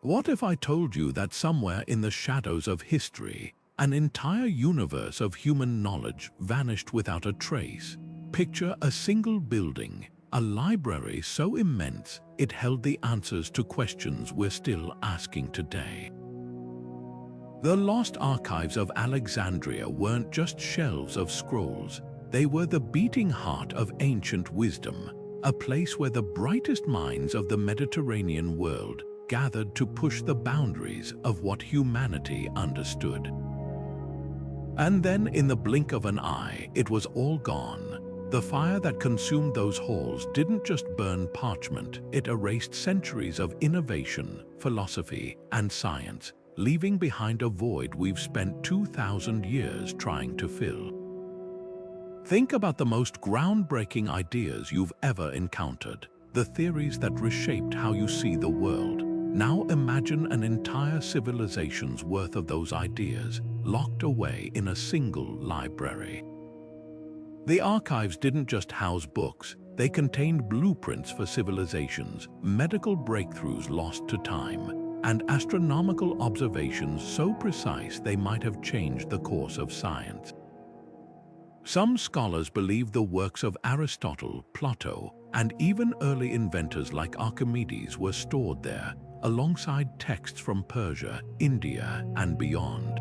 What if I told you that somewhere in the shadows of history, an entire universe of human knowledge vanished without a trace? Picture a single building, a library so immense it held the answers to questions we're still asking today. The Lost Archives of Alexandria weren't just shelves of scrolls. They were the beating heart of ancient wisdom, a place where the brightest minds of the Mediterranean world gathered to push the boundaries of what humanity understood. And then, in the blink of an eye, it was all gone. The fire that consumed those halls didn't just burn parchment, it erased centuries of innovation, philosophy, and science, leaving behind a void we've spent 2,000 years trying to fill. Think about the most groundbreaking ideas you've ever encountered, the theories that reshaped how you see the world. Now imagine an entire civilization's worth of those ideas, locked away in a single library. The archives didn't just house books, they contained blueprints for civilizations, medical breakthroughs lost to time, and astronomical observations so precise they might have changed the course of science. Some scholars believe the works of Aristotle, Plato, and even early inventors like Archimedes were stored there, alongside texts from Persia, India, and beyond.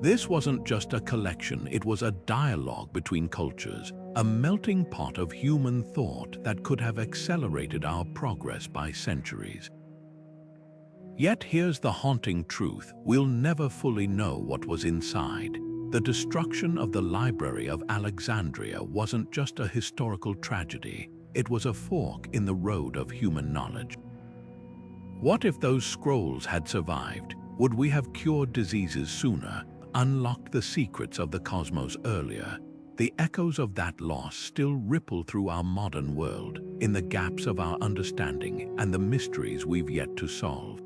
This wasn't just a collection, it was a dialogue between cultures, a melting pot of human thought that could have accelerated our progress by centuries. Yet here's the haunting truth: we'll never fully know what was inside. The destruction of the Library of Alexandria wasn't just a historical tragedy, it was a fork in the road of human knowledge. What if those scrolls had survived? Would we have cured diseases sooner, unlocked the secrets of the cosmos earlier? The echoes of that loss still ripple through our modern world, in the gaps of our understanding and the mysteries we've yet to solve.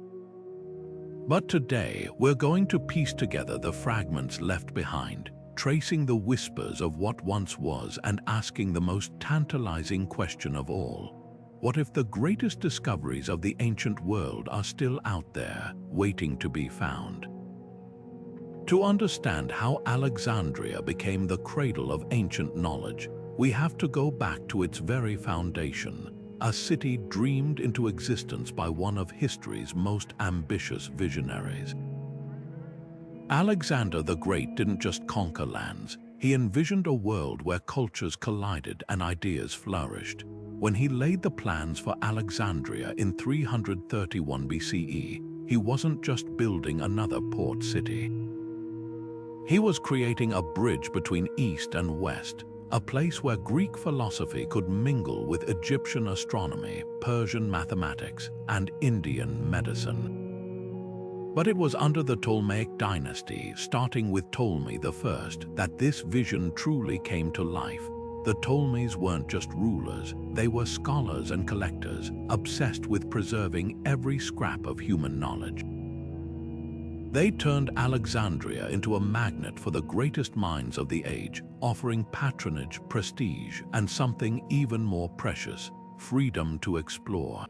But today, we're going to piece together the fragments left behind, tracing the whispers of what once was and asking the most tantalizing question of all. What if the greatest discoveries of the ancient world are still out there, waiting to be found? To understand how Alexandria became the cradle of ancient knowledge, we have to go back to its very foundation, a city dreamed into existence by one of history's most ambitious visionaries. Alexander the Great didn't just conquer lands, he envisioned a world where cultures collided and ideas flourished. When he laid the plans for Alexandria in 331 BCE, he wasn't just building another port city. He was creating a bridge between East and West, a place where Greek philosophy could mingle with Egyptian astronomy, Persian mathematics, and Indian medicine. But it was under the Ptolemaic dynasty, starting with Ptolemy I, that this vision truly came to life. The Ptolemies weren't just rulers, they were scholars and collectors, obsessed with preserving every scrap of human knowledge. They turned Alexandria into a magnet for the greatest minds of the age, offering patronage, prestige, and something even more precious: freedom to explore.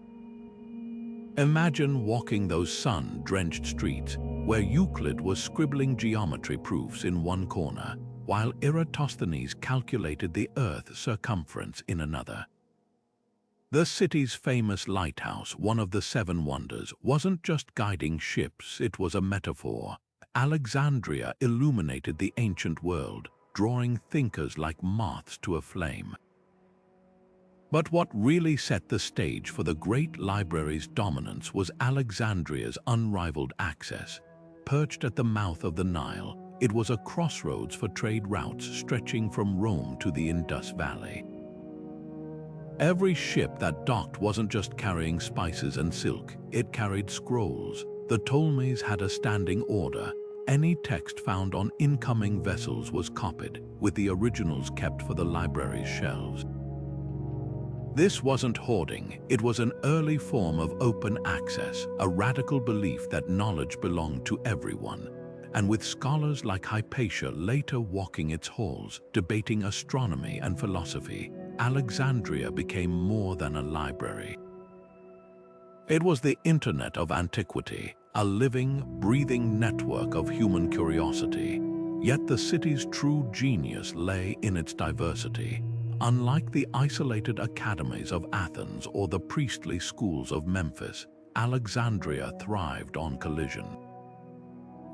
Imagine walking those sun-drenched streets, where Euclid was scribbling geometry proofs in one corner, while Eratosthenes calculated the Earth's circumference in another. The city's famous lighthouse, one of the seven wonders, wasn't just guiding ships, it was a metaphor. Alexandria illuminated the ancient world, drawing thinkers like moths to a flame. But what really set the stage for the great library's dominance was Alexandria's unrivaled access. Perched at the mouth of the Nile, it was a crossroads for trade routes stretching from Rome to the Indus Valley. Every ship that docked wasn't just carrying spices and silk, it carried scrolls. The Ptolemies had a standing order. Any text found on incoming vessels was copied, with the originals kept for the library's shelves. This wasn't hoarding, it was an early form of open access, a radical belief that knowledge belonged to everyone. And with scholars like Hypatia later walking its halls, debating astronomy and philosophy, Alexandria became more than a library. It was the internet of antiquity, a living, breathing network of human curiosity. Yet the city's true genius lay in its diversity. Unlike the isolated academies of Athens or the priestly schools of Memphis, Alexandria thrived on collision.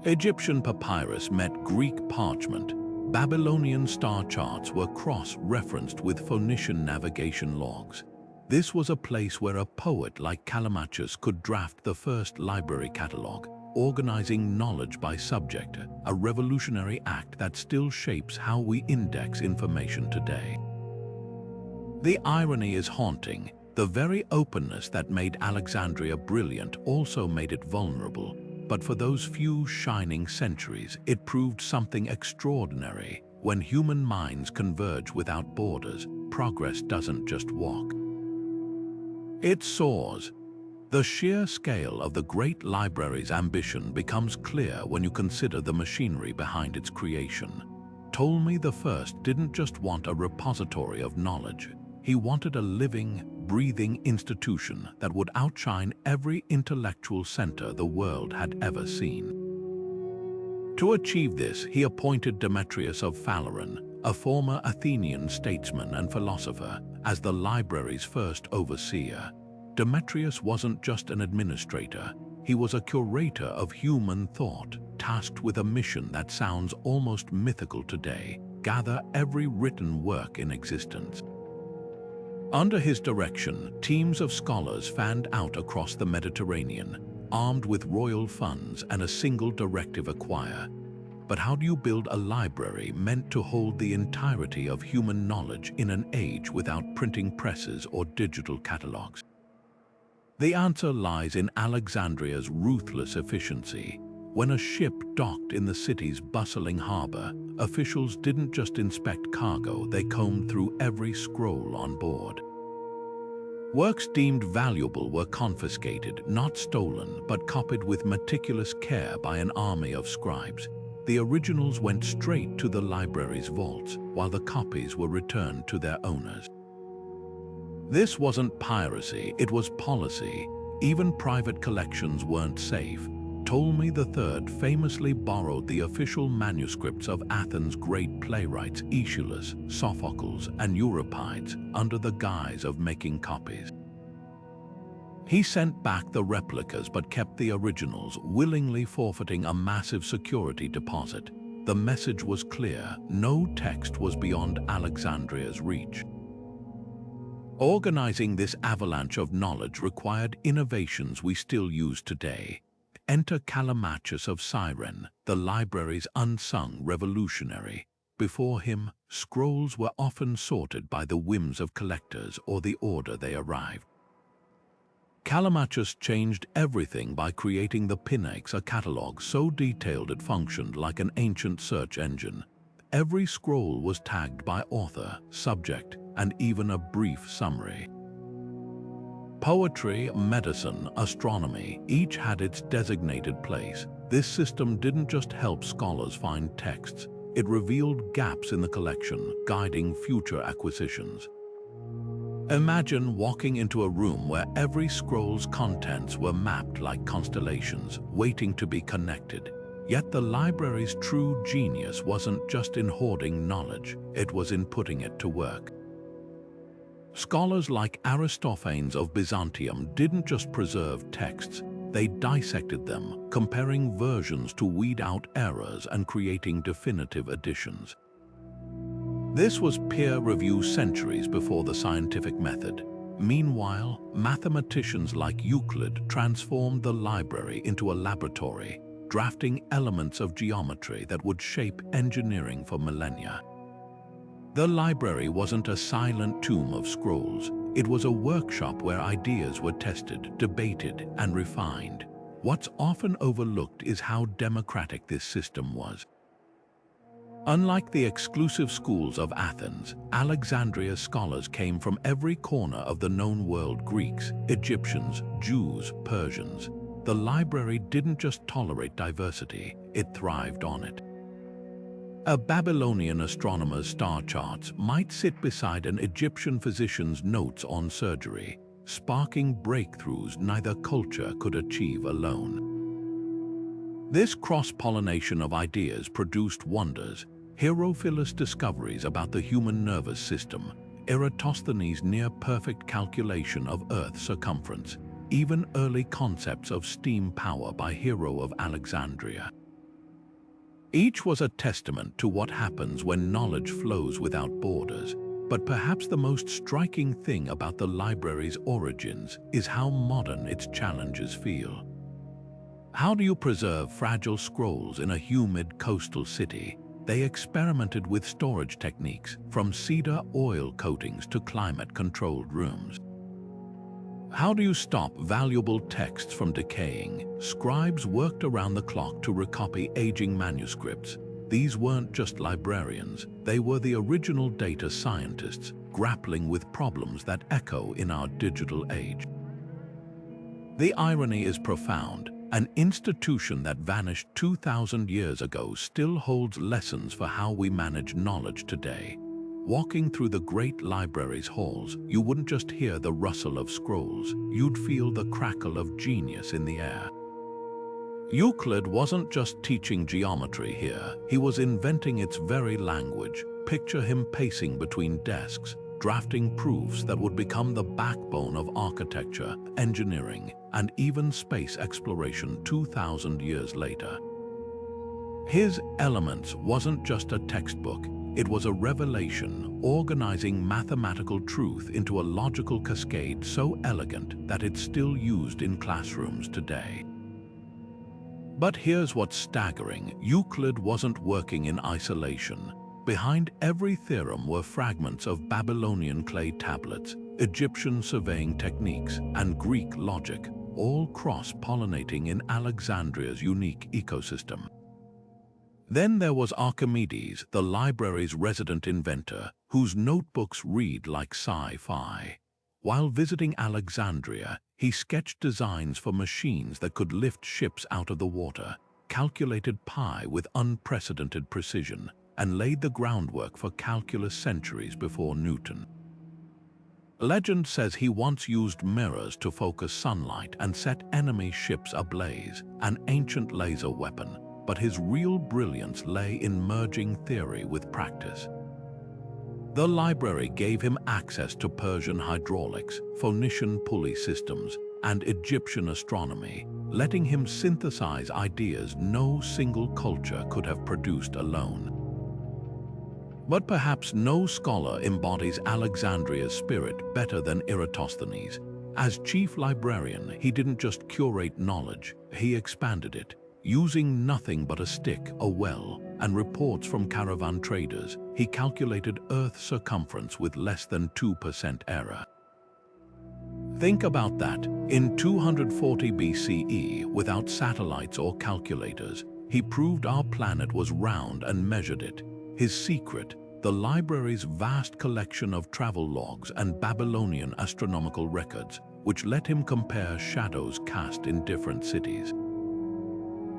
Egyptian papyrus met Greek parchment. Babylonian star charts were cross-referenced with Phoenician navigation logs. This was a place where a poet like Kalamachus could draft the first library catalogue, organizing knowledge by subject, a revolutionary act that still shapes how we index information today. The irony is haunting. The very openness that made Alexandria brilliant also made it vulnerable. But for those few shining centuries, it proved something extraordinary. When human minds converge without borders, progress doesn't just walk. It soars. The sheer scale of the great library's ambition becomes clear when you consider the machinery behind its creation. Ptolemy I didn't just want a repository of knowledge. He wanted a living, breathing institution that would outshine every intellectual center the world had ever seen. To achieve this, he appointed Demetrius of Phaleron, a former Athenian statesman and philosopher, as the library's first overseer. Demetrius wasn't just an administrator, he was a curator of human thought, tasked with a mission that sounds almost mythical today: gather every written work in existence. Under his direction, teams of scholars fanned out across the Mediterranean, armed with royal funds and a single directive: acquire. But how do you build a library meant to hold the entirety of human knowledge in an age without printing presses or digital catalogues? The answer lies in Alexandria's ruthless efficiency. When a ship docked in the city's bustling harbor, officials didn't just inspect cargo, they combed through every scroll on board. Works deemed valuable were confiscated, not stolen, but copied with meticulous care by an army of scribes. The originals went straight to the library's vaults, while the copies were returned to their owners. This wasn't piracy, it was policy. Even private collections weren't safe. Ptolemy III famously borrowed the official manuscripts of Athens' great playwrights Aeschylus, Sophocles, and Euripides under the guise of making copies. He sent back the replicas but kept the originals, willingly forfeiting a massive security deposit. The message was clear: no text was beyond Alexandria's reach. Organizing this avalanche of knowledge required innovations we still use today. Enter Kalamachus of Cyrene, the library's unsung revolutionary. Before him, scrolls were often sorted by the whims of collectors or the order they arrived. Kalamachus changed everything by creating the Pinax, a catalogue so detailed it functioned like an ancient search engine. Every scroll was tagged by author, subject, and even a brief summary. Poetry, medicine, astronomy, each had its designated place. This system didn't just help scholars find texts, it revealed gaps in the collection, guiding future acquisitions. Imagine walking into a room where every scroll's contents were mapped like constellations, waiting to be connected. Yet the library's true genius wasn't just in hoarding knowledge, it was in putting it to work. Scholars like Aristophanes of Byzantium didn't just preserve texts, they dissected them, comparing versions to weed out errors and creating definitive editions. This was peer review centuries before the scientific method. Meanwhile, mathematicians like Euclid transformed the library into a laboratory, drafting elements of geometry that would shape engineering for millennia. The library wasn't a silent tomb of scrolls. It was a workshop where ideas were tested, debated, and refined. What's often overlooked is how democratic this system was. Unlike the exclusive schools of Athens, Alexandria's scholars came from every corner of the known world: Greeks, Egyptians, Jews, Persians. The library didn't just tolerate diversity, it thrived on it. A Babylonian astronomer's star charts might sit beside an Egyptian physician's notes on surgery. sparking breakthroughs neither culture could achieve alone. This cross-pollination of ideas produced wonders: Herophilus' discoveries about the human nervous system, Eratosthenes' near-perfect calculation of Earth's circumference, even early concepts of steam power by Hero of Alexandria. Each was a testament to what happens when knowledge flows without borders, but perhaps the most striking thing about the library's origins is how modern its challenges feel. How do you preserve fragile scrolls in a humid coastal city? They experimented with storage techniques, from cedar oil coatings to climate-controlled rooms. How do you stop valuable texts from decaying? Scribes worked around the clock to recopy aging manuscripts. These weren't just librarians, they were the original data scientists, grappling with problems that echo in our digital age. The irony is profound. An institution that vanished 2,000 years ago still holds lessons for how we manage knowledge today. Walking through the great library's halls, you wouldn't just hear the rustle of scrolls, you'd feel the crackle of genius in the air. Euclid wasn't just teaching geometry here, he was inventing its very language. Picture him pacing between desks, drafting proofs that would become the backbone of architecture, engineering, and even space exploration 2,000 years later. His Elements wasn't just a textbook, it was a revelation, organizing mathematical truth into a logical cascade so elegant that it's still used in classrooms today. But here's what's staggering: Euclid wasn't working in isolation. Behind every theorem were fragments of Babylonian clay tablets, Egyptian surveying techniques, and Greek logic, all cross-pollinating in Alexandria's unique ecosystem. Then there was Archimedes, the library's resident inventor, whose notebooks read like sci-fi. While visiting Alexandria, he sketched designs for machines that could lift ships out of the water, calculated pi with unprecedented precision, and laid the groundwork for calculus centuries before Newton. Legend says he once used mirrors to focus sunlight and set enemy ships ablaze, an ancient laser weapon, but his real brilliance lay in merging theory with practice. The library gave him access to Persian hydraulics, Phoenician pulley systems, and Egyptian astronomy, letting him synthesize ideas no single culture could have produced alone. But perhaps no scholar embodies Alexandria's spirit better than Eratosthenes. As chief librarian, he didn't just curate knowledge, he expanded it. Using nothing but a stick, a well, and reports from caravan traders, he calculated Earth's circumference with less than 2% error. Think about that. In 240 BCE, without satellites or calculators, he proved our planet was round and measured it. His secret, the library's vast collection of travel logs and Babylonian astronomical records, which let him compare shadows cast in different cities.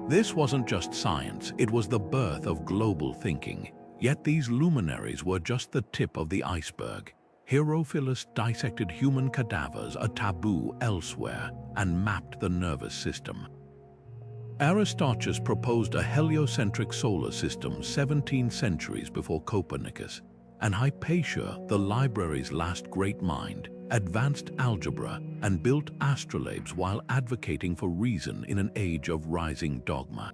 This wasn't just science, it was the birth of global thinking. Yet these luminaries were just the tip of the iceberg. Herophilus dissected human cadavers, a taboo elsewhere, and mapped the nervous system. Aristarchus proposed a heliocentric solar system 17 centuries before Copernicus, and Hypatia, the library's last great mind, advanced algebra and built astrolabes while advocating for reason in an age of rising dogma.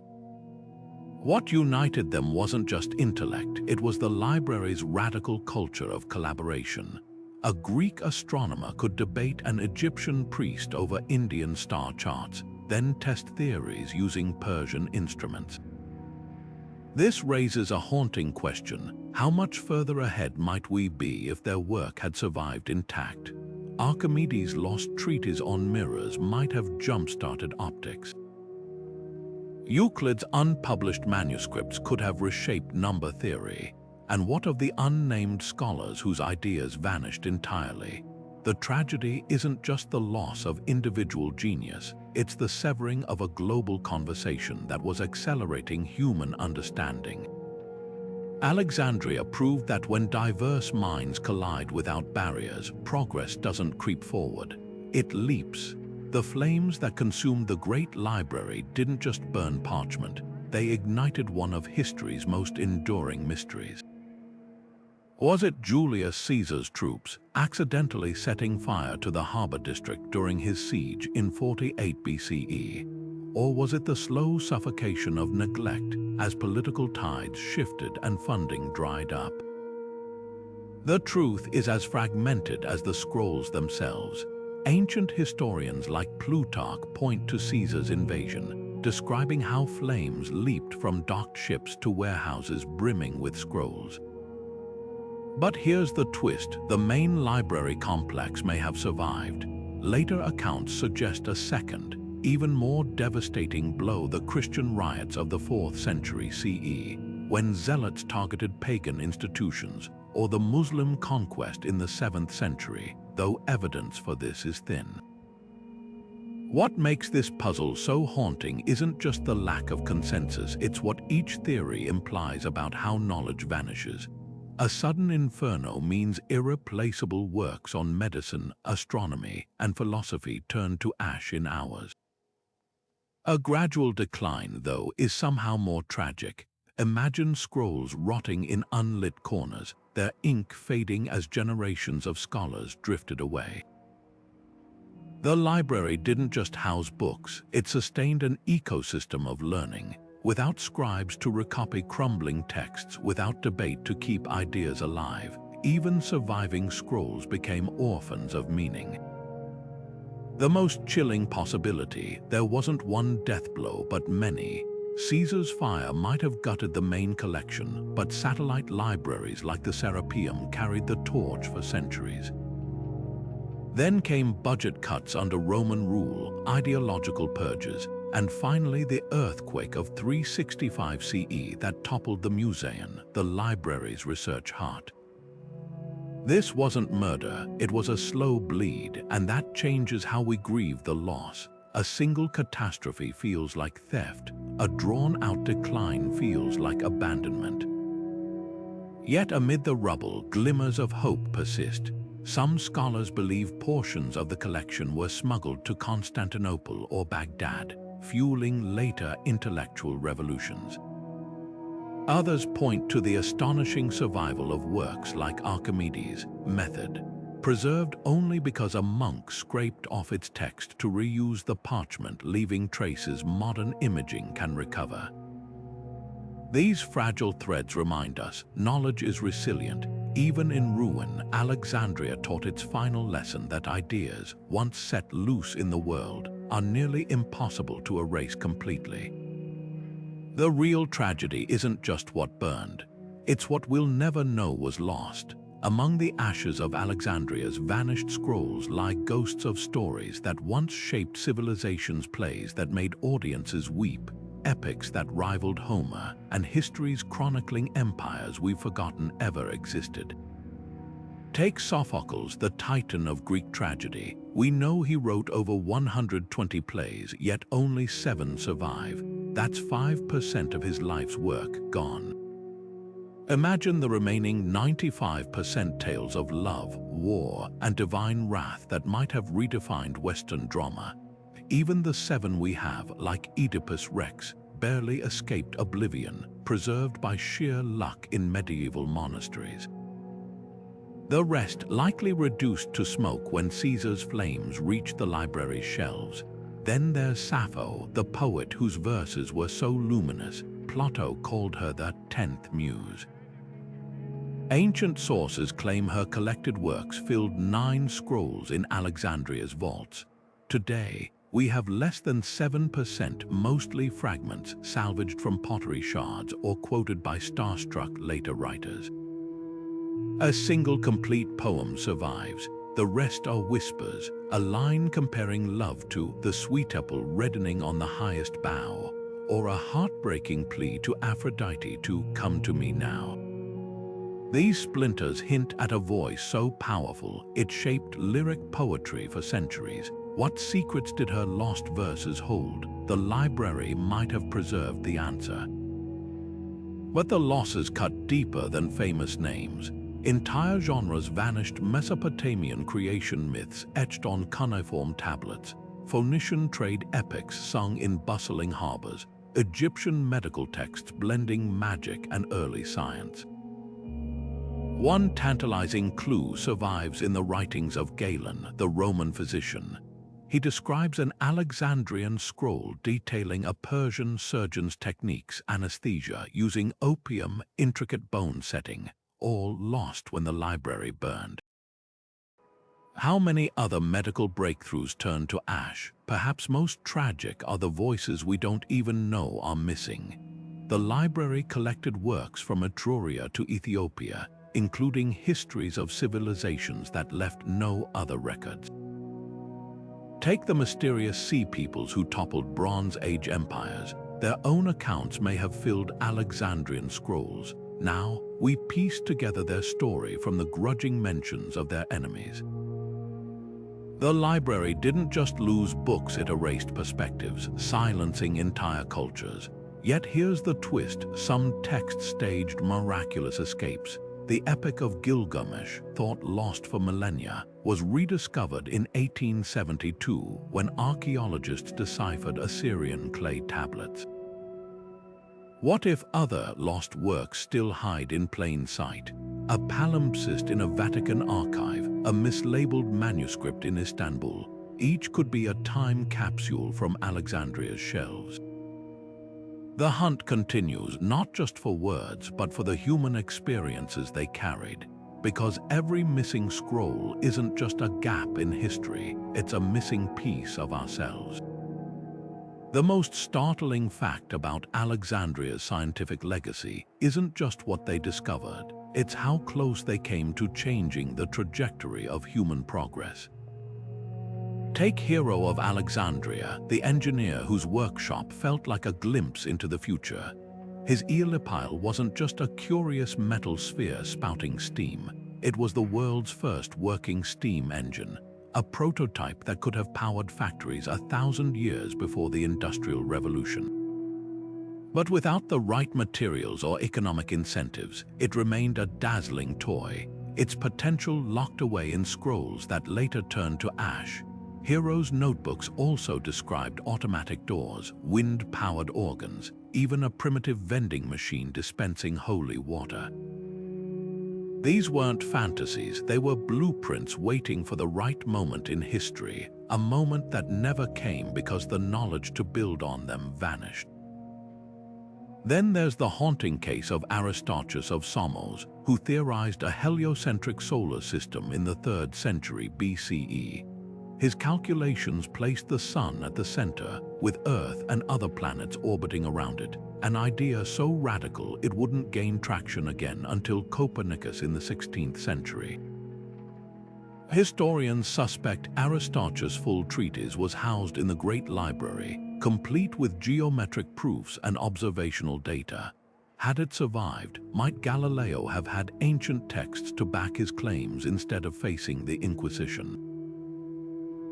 What united them wasn't just intellect, it was the library's radical culture of collaboration. A Greek astronomer could debate an Egyptian priest over Indian star charts, then test theories using Persian instruments. This raises a haunting question: how much further ahead might we be if their work had survived intact? Archimedes' lost treatise on mirrors might have jump-started optics. Euclid's unpublished manuscripts could have reshaped number theory. And what of the unnamed scholars whose ideas vanished entirely? The tragedy isn't just the loss of individual genius, it's the severing of a global conversation that was accelerating human understanding. Alexandria proved that when diverse minds collide without barriers, progress doesn't creep forward. it leaps. The flames that consumed the great library didn't just burn parchment, they ignited one of history's most enduring mysteries. Was it Julius Caesar's troops accidentally setting fire to the harbor district during his siege in 48 BCE? Or was it the slow suffocation of neglect as political tides shifted and funding dried up? The truth is as fragmented as the scrolls themselves. Ancient historians like Plutarch point to Caesar's invasion, describing how flames leaped from docked ships to warehouses brimming with scrolls. But here's the twist: the main library complex may have survived. Later accounts suggest a second, even more devastating blow: the Christian riots of the 4th century CE, when zealots targeted pagan institutions, or the Muslim conquest in the 7th century, though evidence for this is thin. What makes this puzzle so haunting isn't just the lack of consensus, it's what each theory implies about how knowledge vanishes. A sudden inferno means irreplaceable works on medicine, astronomy, and philosophy turn to ash in hours. A gradual decline, though, is somehow more tragic. Imagine scrolls rotting in unlit corners, their ink fading as generations of scholars drifted away. The library didn't just house books, it sustained an ecosystem of learning. Without scribes to recopy crumbling texts, without debate to keep ideas alive, even surviving scrolls became orphans of meaning. The most chilling possibility: there wasn't one death blow but many. Caesar's fire might have gutted the main collection, but satellite libraries like the Serapeum carried the torch for centuries. Then came budget cuts under Roman rule, ideological purges, and finally the earthquake of 365 CE that toppled the Museum, the library's research heart. This wasn't murder, it was a slow bleed, and that changes how we grieve the loss. A single catastrophe feels like theft, a drawn-out decline feels like abandonment. Yet amid the rubble, glimmers of hope persist. Some scholars believe portions of the collection were smuggled to Constantinople or Baghdad, fueling later intellectual revolutions. Others point to the astonishing survival of works like Archimedes' Method, preserved only because a monk scraped off its text to reuse the parchment, leaving traces modern imaging can recover. These fragile threads remind us knowledge is resilient. Even in ruin, Alexandria taught its final lesson that ideas, once set loose in the world, are nearly impossible to erase completely. The real tragedy isn't just what burned, it's what we'll never know was lost. Among the ashes of Alexandria's vanished scrolls lie ghosts of stories that once shaped civilization's plays that made audiences weep, epics that rivaled Homer, and histories chronicling empires we've forgotten ever existed. Take Sophocles, the titan of Greek tragedy. We know he wrote over 120 plays, yet only 7 survive. That's 5% of his life's work gone. Imagine the remaining 95% tales of love, war, and divine wrath that might have redefined Western drama. Even the 7 we have, like Oedipus Rex, barely escaped oblivion, preserved by sheer luck in medieval monasteries. The rest likely reduced to smoke when Caesar's flames reached the library's shelves. Then there's Sappho, the poet whose verses were so luminous, Plato called her the 10th muse. Ancient sources claim her collected works filled 9 scrolls in Alexandria's vaults. Today, we have less than 7%, mostly fragments salvaged from pottery shards or quoted by starstruck later writers. A single complete poem survives, the rest are whispers, a line comparing love to the sweet apple reddening on the highest bough, or a heartbreaking plea to Aphrodite to come to me now. These splinters hint at a voice so powerful it shaped lyric poetry for centuries. What secrets did her lost verses hold? The library might have preserved the answer. But the losses cut deeper than famous names. Entire genres vanished: Mesopotamian creation myths etched on cuneiform tablets, Phoenician trade epics sung in bustling harbors, Egyptian medical texts blending magic and early science. One tantalizing clue survives in the writings of Galen, the Roman physician. He describes an Alexandrian scroll detailing a Persian surgeon's techniques, anesthesia, using opium, intricate bone setting, all lost when the library burned. How many other medical breakthroughs turned to ash? Perhaps most tragic are the voices we don't even know are missing. The library collected works from Etruria to Ethiopia, including histories of civilizations that left no other records. Take the mysterious sea peoples who toppled Bronze Age empires. Their own accounts may have filled Alexandrian scrolls. Now, we piece together their story from the grudging mentions of their enemies. The library didn't just lose books, it erased perspectives, silencing entire cultures. Yet here's the twist: some texts staged miraculous escapes. The Epic of Gilgamesh, thought lost for millennia, was rediscovered in 1872 when archaeologists deciphered Assyrian clay tablets. What if other lost works still hide in plain sight? A palimpsest in a Vatican archive, a mislabeled manuscript in Istanbul. Each could be a time capsule from Alexandria's shelves. The hunt continues, not just for words, but for the human experiences they carried. Because every missing scroll isn't just a gap in history, it's a missing piece of ourselves. The most startling fact about Alexandria's scientific legacy isn't just what they discovered, it's how close they came to changing the trajectory of human progress. Take Hero of Alexandria, the engineer whose workshop felt like a glimpse into the future. His Eolipile wasn't just a curious metal sphere spouting steam. It was the world's first working steam engine, a prototype that could have powered factories 1,000 years before the Industrial Revolution. But without the right materials or economic incentives, it remained a dazzling toy, its potential locked away in scrolls that later turned to ash. Hero's notebooks also described automatic doors, wind-powered organs, even a primitive vending machine dispensing holy water. These weren't fantasies, they were blueprints waiting for the right moment in history, a moment that never came because the knowledge to build on them vanished. Then there's the haunting case of Aristarchus of Samos, who theorized a heliocentric solar system in the 3rd century BCE. His calculations placed the Sun at the center, with Earth and other planets orbiting around it, an idea so radical it wouldn't gain traction again until Copernicus in the 16th century. Historians suspect Aristarchus' full treatise was housed in the Great Library, complete with geometric proofs and observational data. Had it survived, might Galileo have had ancient texts to back his claims instead of facing the Inquisition?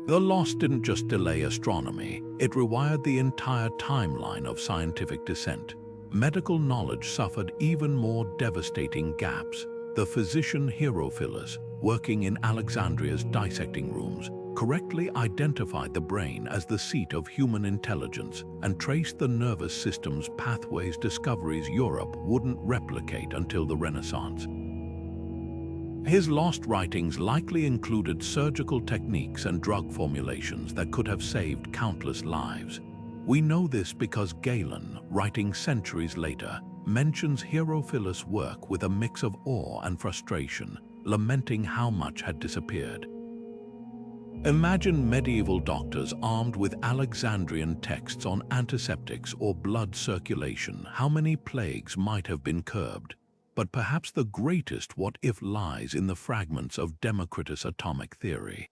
The loss didn't just delay astronomy, it rewired the entire timeline of scientific descent. Medical knowledge suffered even more devastating gaps. The physician Herophilus, working in Alexandria's dissecting rooms, correctly identified the brain as the seat of human intelligence and traced the nervous system's pathways, discoveries Europe wouldn't replicate until the Renaissance. His lost writings likely included surgical techniques and drug formulations that could have saved countless lives. We know this because Galen, writing centuries later, mentions Herophilus' work with a mix of awe and frustration, lamenting how much had disappeared. Imagine medieval doctors armed with Alexandrian texts on antiseptics or blood circulation. How many plagues might have been curbed? But perhaps the greatest what-if lies in the fragments of Democritus' atomic theory.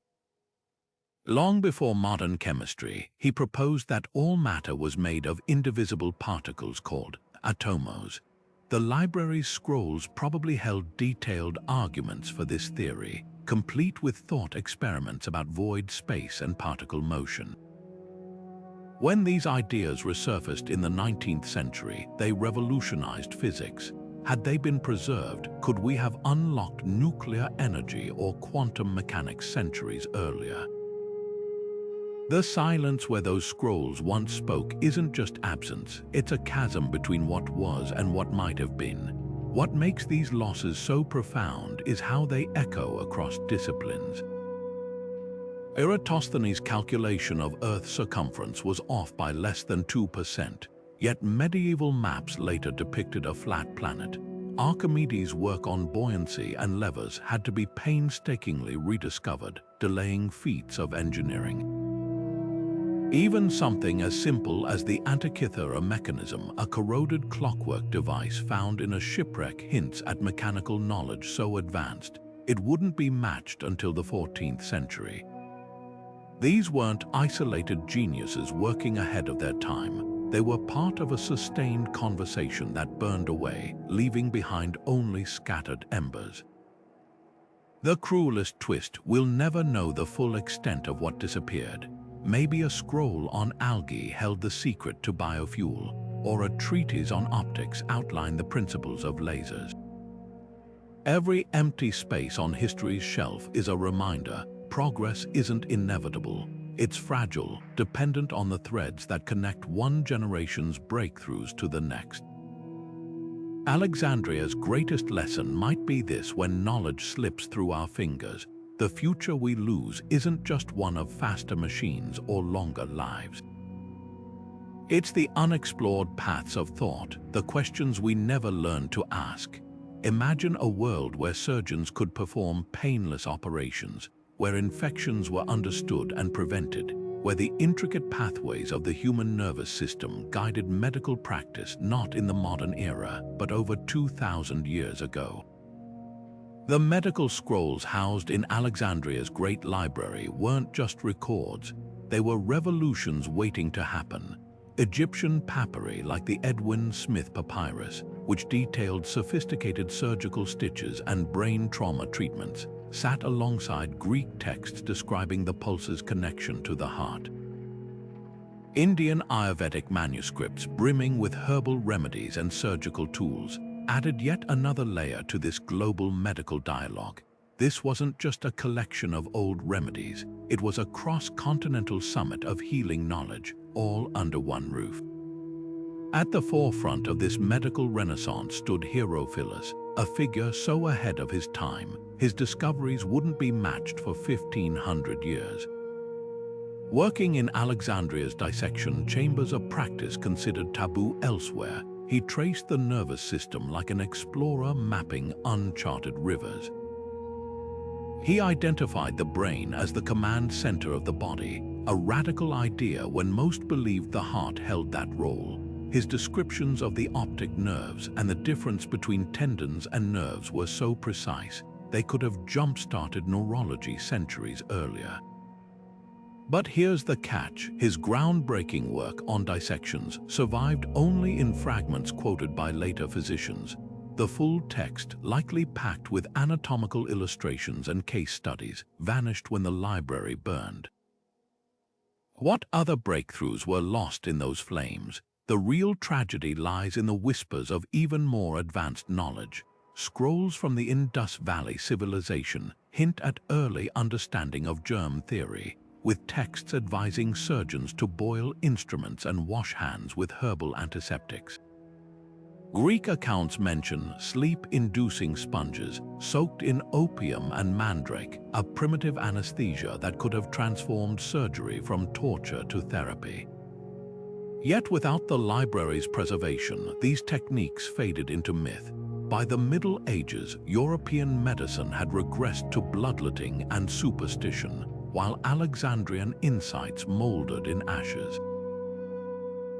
Long before modern chemistry, he proposed that all matter was made of indivisible particles called atomos. The library's scrolls probably held detailed arguments for this theory, complete with thought experiments about void space and particle motion. When these ideas resurfaced in the 19th century, they revolutionized physics. Had they been preserved, could we have unlocked nuclear energy or quantum mechanics centuries earlier? The silence where those scrolls once spoke isn't just absence, it's a chasm between what was and what might have been. What makes these losses so profound is how they echo across disciplines. Eratosthenes' calculation of Earth's circumference was off by less than 2%, yet medieval maps later depicted a flat planet. Archimedes' work on buoyancy and levers had to be painstakingly rediscovered, delaying feats of engineering. Even something as simple as the Antikythera mechanism, a corroded clockwork device found in a shipwreck, hints at mechanical knowledge so advanced it wouldn't be matched until the 14th century. These weren't isolated geniuses working ahead of their time. They were part of a sustained conversation that burned away, leaving behind only scattered embers. The cruelest twist: we'll never know the full extent of what disappeared. Maybe a scroll on algae held the secret to biofuel, or a treatise on optics outlined the principles of lasers. Every empty space on history's shelf is a reminder: progress isn't inevitable. It's fragile, dependent on the threads that connect one generation's breakthroughs to the next. Alexandria's greatest lesson might be this: when knowledge slips through our fingers, the future we lose isn't just one of faster machines or longer lives. It's the unexplored paths of thought, the questions we never learned to ask. Imagine a world where surgeons could perform painless operations, where infections were understood and prevented, where the intricate pathways of the human nervous system guided medical practice not in the modern era, but over 2,000 years ago. The medical scrolls housed in Alexandria's great library weren't just records, they were revolutions waiting to happen. Egyptian papyri like the Edwin Smith papyrus, which detailed sophisticated surgical stitches and brain trauma treatments, sat alongside Greek texts describing the pulse's connection to the heart. Indian Ayurvedic manuscripts brimming with herbal remedies and surgical tools added yet another layer to this global medical dialogue. This wasn't just a collection of old remedies, it was a cross-continental summit of healing knowledge, all under one roof. At the forefront of this medical renaissance stood Herophilus, a figure so ahead of his time, his discoveries wouldn't be matched for 1,500 years. Working in Alexandria's dissection chambers, a practice considered taboo elsewhere, he traced the nervous system like an explorer mapping uncharted rivers. He identified the brain as the command center of the body, a radical idea when most believed the heart held that role. His descriptions of the optic nerves and the difference between tendons and nerves were so precise, they could have jump-started neurology centuries earlier. But here's the catch: his groundbreaking work on dissections survived only in fragments quoted by later physicians. The full text, likely packed with anatomical illustrations and case studies, vanished when the library burned. What other breakthroughs were lost in those flames? The real tragedy lies in the whispers of even more advanced knowledge. Scrolls from the Indus Valley civilization hint at early understanding of germ theory, with texts advising surgeons to boil instruments and wash hands with herbal antiseptics. Greek accounts mention sleep-inducing sponges soaked in opium and mandrake, a primitive anesthesia that could have transformed surgery from torture to therapy. Yet without the library's preservation, these techniques faded into myth. By the Middle Ages, European medicine had regressed to bloodletting and superstition, while Alexandrian insights molded in ashes.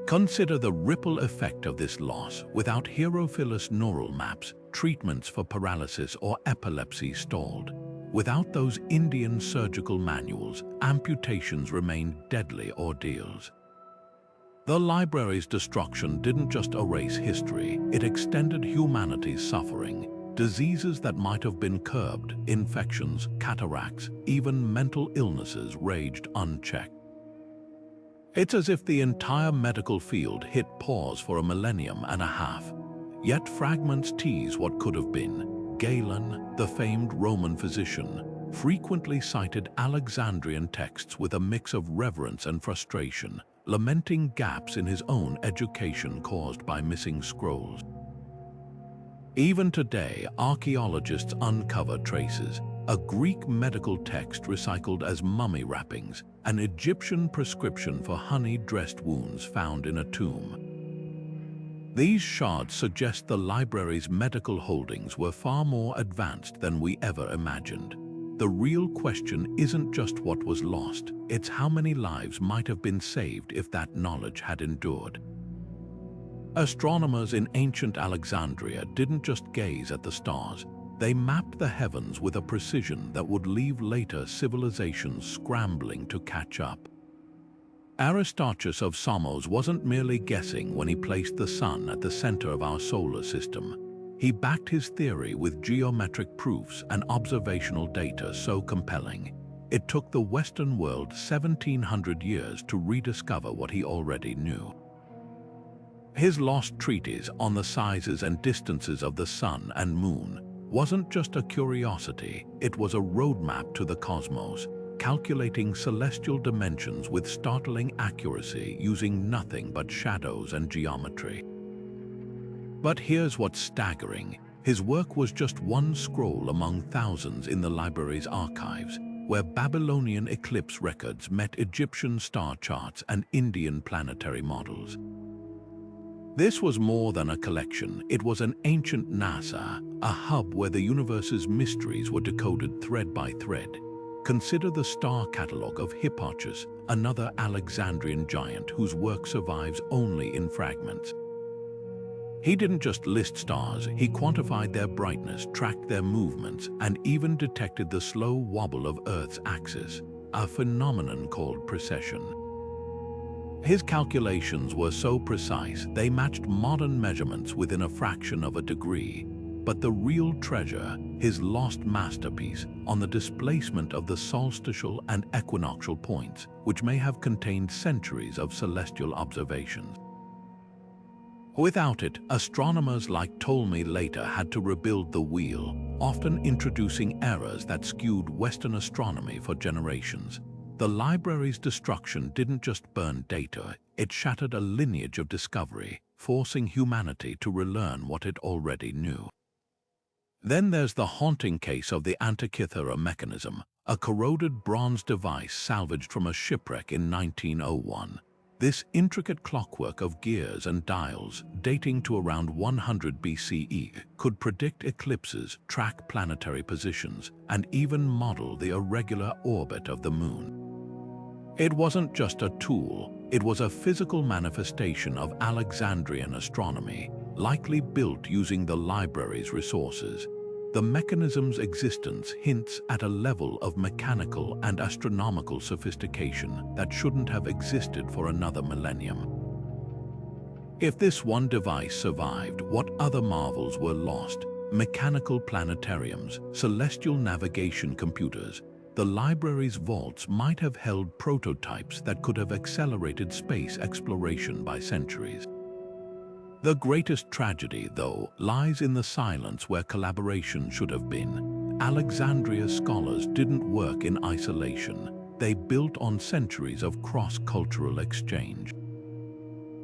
Consider the ripple effect of this loss. Without Herophilus' neural maps, treatments for paralysis or epilepsy stalled. Without those Indian surgical manuals, amputations remained deadly ordeals. The library's destruction didn't just erase history, it extended humanity's suffering. Diseases that might have been curbed, infections, cataracts, even mental illnesses raged unchecked. It's as if the entire medical field hit pause for a millennium and a half. Yet fragments tease what could have been. Galen, the famed Roman physician, frequently cited Alexandrian texts with a mix of reverence and frustration, lamenting gaps in his own education caused by missing scrolls. Even today, archaeologists uncover traces: a Greek medical text recycled as mummy wrappings, an Egyptian prescription for honey-dressed wounds found in a tomb. These shards suggest the library's medical holdings were far more advanced than we ever imagined. The real question isn't just what was lost, it's how many lives might have been saved if that knowledge had endured. Astronomers in ancient Alexandria didn't just gaze at the stars, they mapped the heavens with a precision that would leave later civilizations scrambling to catch up. Aristarchus of Samos wasn't merely guessing when he placed the sun at the center of our solar system. He backed his theory with geometric proofs and observational data so compelling, it took the Western world 1,700 years to rediscover what he already knew. His lost treatise on the sizes and distances of the sun and moon wasn't just a curiosity, it was a roadmap to the cosmos, calculating celestial dimensions with startling accuracy using nothing but shadows and geometry. But here's what's staggering. His work was just one scroll among thousands in the library's archives, where Babylonian eclipse records met Egyptian star charts and Indian planetary models. This was more than a collection, it was an ancient NASA, a hub where the universe's mysteries were decoded thread by thread. Consider the star catalogue of Hypatia, another Alexandrian giant whose work survives only in fragments. He didn't just list stars, he quantified their brightness, tracked their movements, and even detected the slow wobble of Earth's axis, a phenomenon called precession. His calculations were so precise, they matched modern measurements within a fraction of a degree. But the real treasure, his lost masterpiece on the displacement of the solstitial and equinoctial points, which may have contained centuries of celestial observations. Without it, astronomers like Ptolemy later had to rebuild the wheel, often introducing errors that skewed Western astronomy for generations. The library's destruction didn't just burn data, it shattered a lineage of discovery, forcing humanity to relearn what it already knew. Then there's the haunting case of the Antikythera mechanism, a corroded bronze device salvaged from a shipwreck in 1901. This intricate clockwork of gears and dials, dating to around 100 BCE, could predict eclipses, track planetary positions, and even model the irregular orbit of the moon. It wasn't just a tool, it was a physical manifestation of Alexandrian astronomy, likely built using the library's resources. The mechanism's existence hints at a level of mechanical and astronomical sophistication that shouldn't have existed for another millennium. If this one device survived, what other marvels were lost? Mechanical planetariums, celestial navigation computers. The library's vaults might have held prototypes that could have accelerated space exploration by centuries. The greatest tragedy, though, lies in the silence where collaboration should have been. Alexandria's scholars didn't work in isolation. They built on centuries of cross-cultural exchange.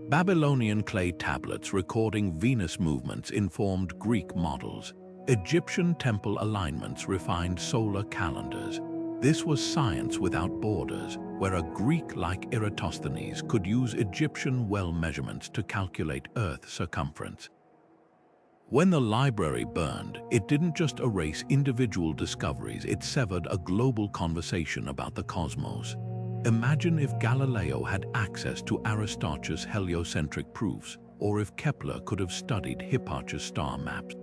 Babylonian clay tablets recording Venus movements informed Greek models. Egyptian temple alignments refined solar calendars. This was science without borders, where a Greek like Eratosthenes could use Egyptian well measurements to calculate Earth's circumference. When the library burned, it didn't just erase individual discoveries, it severed a global conversation about the cosmos. Imagine if Galileo had access to Aristarchus' heliocentric proofs, or if Kepler could have studied Hypatia's star maps.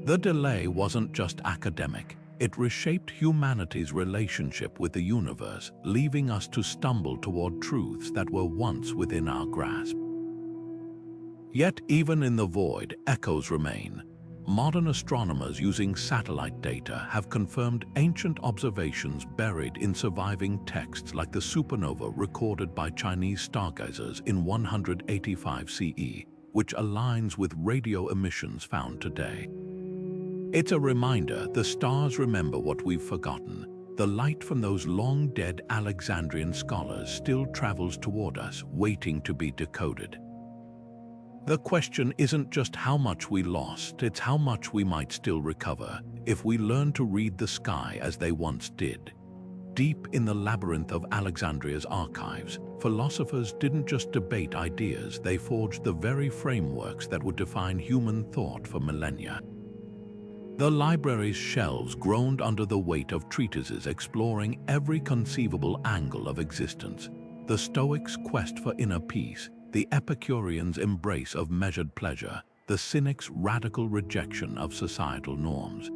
The delay wasn't just academic. It reshaped humanity's relationship with the universe, leaving us to stumble toward truths that were once within our grasp. Yet even in the void, echoes remain. Modern astronomers using satellite data have confirmed ancient observations buried in surviving texts like the supernova recorded by Chinese stargazers in 185 CE. which aligns with radio emissions found today. It's a reminder the stars remember what we've forgotten. The light from those long-dead Alexandrian scholars still travels toward us, waiting to be decoded. The question isn't just how much we lost, it's how much we might still recover if we learn to read the sky as they once did. Deep in the labyrinth of Alexandria's archives, philosophers didn't just debate ideas, they forged the very frameworks that would define human thought for millennia. The library's shelves groaned under the weight of treatises exploring every conceivable angle of existence. The Stoics' quest for inner peace, the Epicureans' embrace of measured pleasure, the Cynics' radical rejection of societal norms.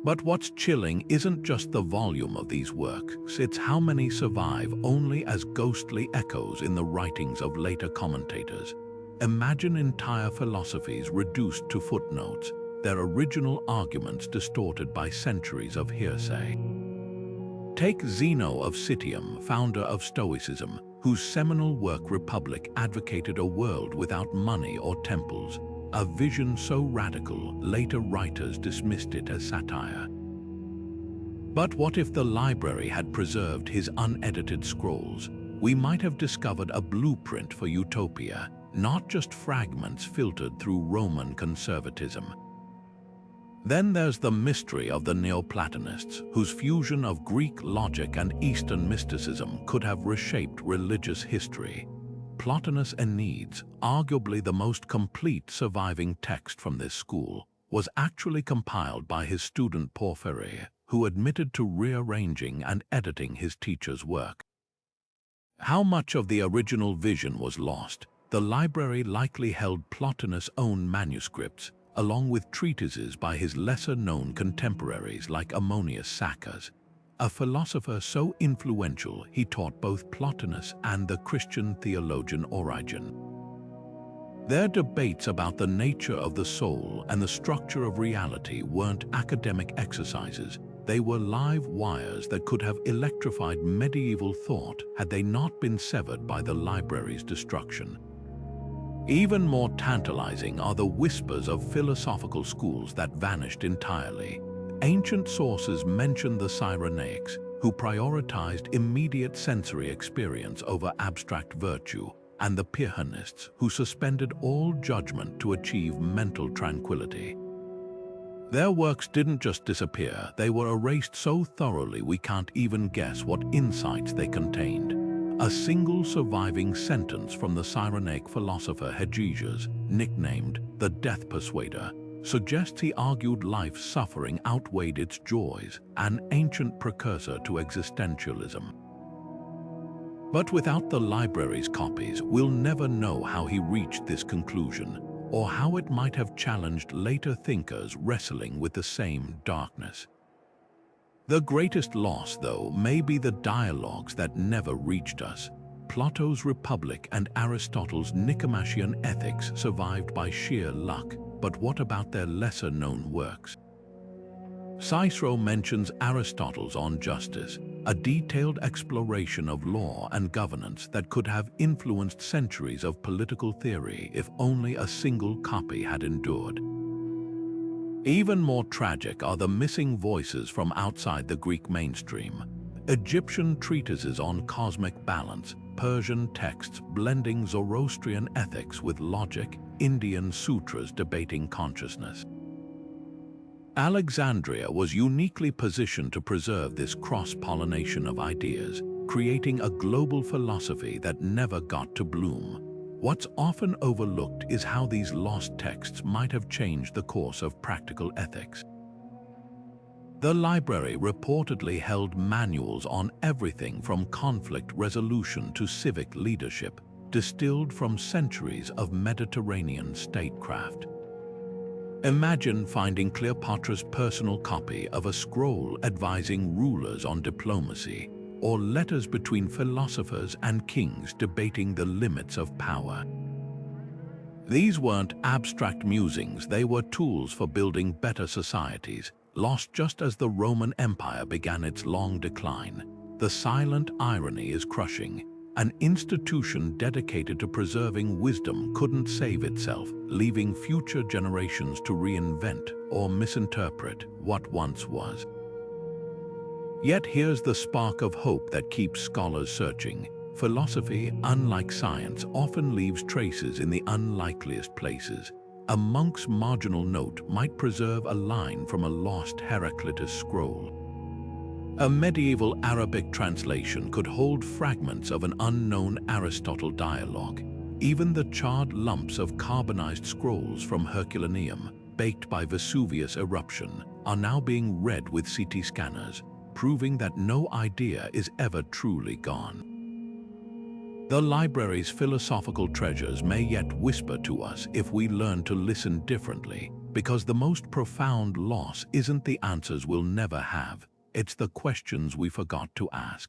But what's chilling isn't just the volume of these works, it's how many survive only as ghostly echoes in the writings of later commentators. Imagine entire philosophies reduced to footnotes, their original arguments distorted by centuries of hearsay. Take Zeno of Citium, founder of Stoicism, whose seminal work Republic advocated a world without money or temples, a vision so radical, later writers dismissed it as satire. But what if the library had preserved his unedited scrolls? We might have discovered a blueprint for utopia, not just fragments filtered through Roman conservatism. Then there's the mystery of the Neoplatonists, whose fusion of Greek logic and Eastern mysticism could have reshaped religious history. Plotinus' Aeneid, arguably the most complete surviving text from this school, was actually compiled by his student Porphyry, who admitted to rearranging and editing his teacher's work. How much of the original vision was lost? The library likely held Plotinus' own manuscripts, along with treatises by his lesser-known contemporaries like Ammonius Saccas, a philosopher so influential he taught both Plotinus and the Christian theologian Origen. Their debates about the nature of the soul and the structure of reality weren't academic exercises, they were live wires that could have electrified medieval thought had they not been severed by the library's destruction. Even more tantalizing are the whispers of philosophical schools that vanished entirely. Ancient sources mention the Cyrenaics, who prioritized immediate sensory experience over abstract virtue, and the Pyrrhonists, who suspended all judgment to achieve mental tranquility. Their works didn't just disappear, they were erased so thoroughly we can't even guess what insights they contained. A single surviving sentence from the Cyrenaic philosopher Hegesias, nicknamed the Death Persuader, suggests he argued life's suffering outweighed its joys, an ancient precursor to existentialism. But without the library's copies, we'll never know how he reached this conclusion, or how it might have challenged later thinkers wrestling with the same darkness. The greatest loss, though, may be the dialogues that never reached us. Plato's Republic and Aristotle's Nicomachean Ethics survived by sheer luck, but what about their lesser-known works? Cicero mentions Aristotle's On Justice, a detailed exploration of law and governance that could have influenced centuries of political theory if only a single copy had endured. Even more tragic are the missing voices from outside the Greek mainstream. Egyptian treatises on cosmic balance, Persian texts blending Zoroastrian ethics with logic, Indian sutras debating consciousness. Alexandria was uniquely positioned to preserve this cross-pollination of ideas, creating a global philosophy that never got to bloom. What's often overlooked is how these lost texts might have changed the course of practical ethics. The library reportedly held manuals on everything from conflict resolution to civic leadership, distilled from centuries of Mediterranean statecraft. Imagine finding Cleopatra's personal copy of a scroll advising rulers on diplomacy, or letters between philosophers and kings debating the limits of power. These weren't abstract musings, they were tools for building better societies, lost just as the Roman Empire began its long decline. The silent irony is crushing. An institution dedicated to preserving wisdom couldn't save itself, leaving future generations to reinvent or misinterpret what once was. Yet here's the spark of hope that keeps scholars searching. Philosophy, unlike science, often leaves traces in the unlikeliest places. A monk's marginal note might preserve a line from a lost Heraclitus scroll. A medieval Arabic translation could hold fragments of an unknown Aristotle dialogue. Even the charred lumps of carbonized scrolls from Herculaneum, baked by Vesuvius eruption, are now being read with CT scanners, proving that no idea is ever truly gone. The library's philosophical treasures may yet whisper to us if we learn to listen differently, because the most profound loss isn't the answers we'll never have, it's the questions we forgot to ask.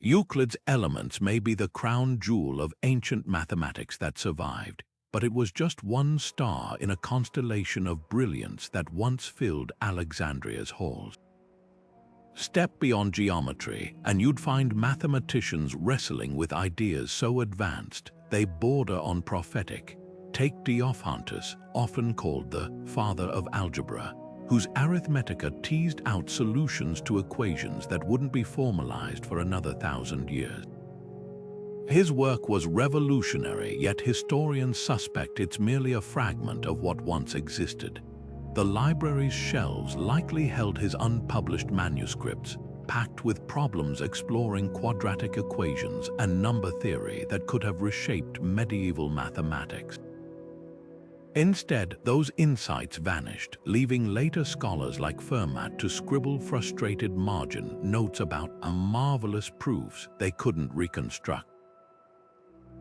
Euclid's Elements may be the crown jewel of ancient mathematics that survived, but it was just one star in a constellation of brilliance that once filled Alexandria's halls. Step beyond geometry, and you'd find mathematicians wrestling with ideas so advanced they border on prophetic. Take Diophantus, often called the father of algebra, whose Arithmetica teased out solutions to equations that wouldn't be formalized for another 1,000 years. His work was revolutionary, yet historians suspect it's merely a fragment of what once existed. The library's shelves likely held his unpublished manuscripts, packed with problems exploring quadratic equations and number theory that could have reshaped medieval mathematics. Instead, those insights vanished, leaving later scholars like Fermat to scribble frustrated margin notes about marvelous proofs they couldn't reconstruct.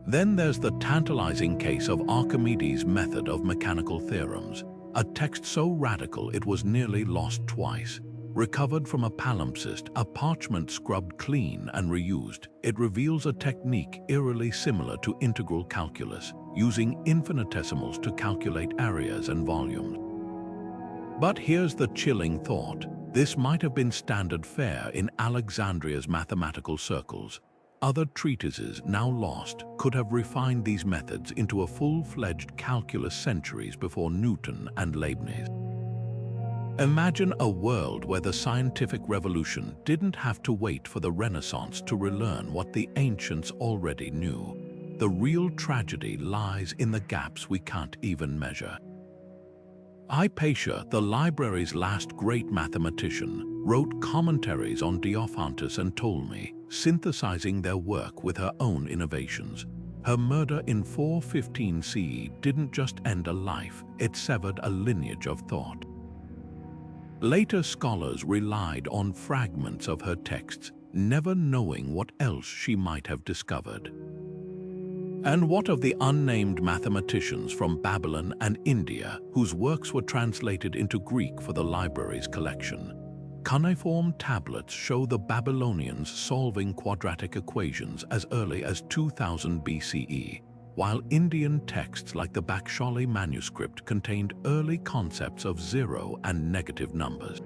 Then there's the tantalizing case of Archimedes' method of mechanical theorems, a text so radical it was nearly lost twice. Recovered from a palimpsest, a parchment scrubbed clean and reused, it reveals a technique eerily similar to integral calculus, using infinitesimals to calculate areas and volumes. But here's the chilling thought. This might have been standard fare in Alexandria's mathematical circles. Other treatises, now lost, could have refined these methods into a full-fledged calculus centuries before Newton and Leibniz. Imagine a world where the scientific revolution didn't have to wait for the Renaissance to relearn what the ancients already knew. The real tragedy lies in the gaps we can't even measure. Hypatia, the library's last great mathematician, wrote commentaries on Diophantus and Ptolemy, synthesizing their work with her own innovations. Her murder in 415 CE didn't just end a life, it severed a lineage of thought. Later scholars relied on fragments of her texts, never knowing what else she might have discovered. And what of the unnamed mathematicians from Babylon and India whose works were translated into Greek for the library's collection? Cuneiform tablets show the Babylonians solving quadratic equations as early as 2000 BCE, while Indian texts like the Bakshali manuscript contained early concepts of zero and negative numbers.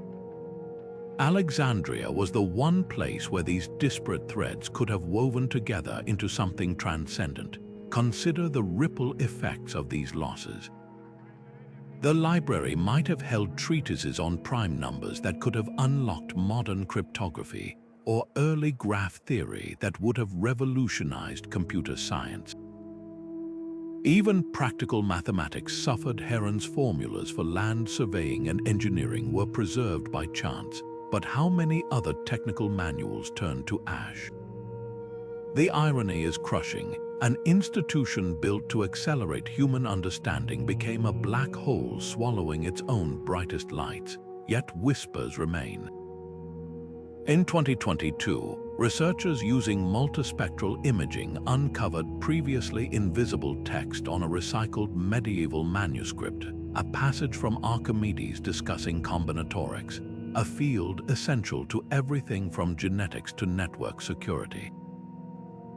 Alexandria was the one place where these disparate threads could have woven together into something transcendent. Consider the ripple effects of these losses. The library might have held treatises on prime numbers that could have unlocked modern cryptography, or early graph theory that would have revolutionized computer science. Even practical mathematics suffered. Heron's formulas for land surveying and engineering were preserved by chance, but how many other technical manuals turned to ash? The irony is crushing. An institution built to accelerate human understanding became a black hole swallowing its own brightest lights, yet whispers remain. In 2022, researchers using multispectral imaging uncovered previously invisible text on a recycled medieval manuscript, a passage from Archimedes discussing combinatorics, a field essential to everything from genetics to network security.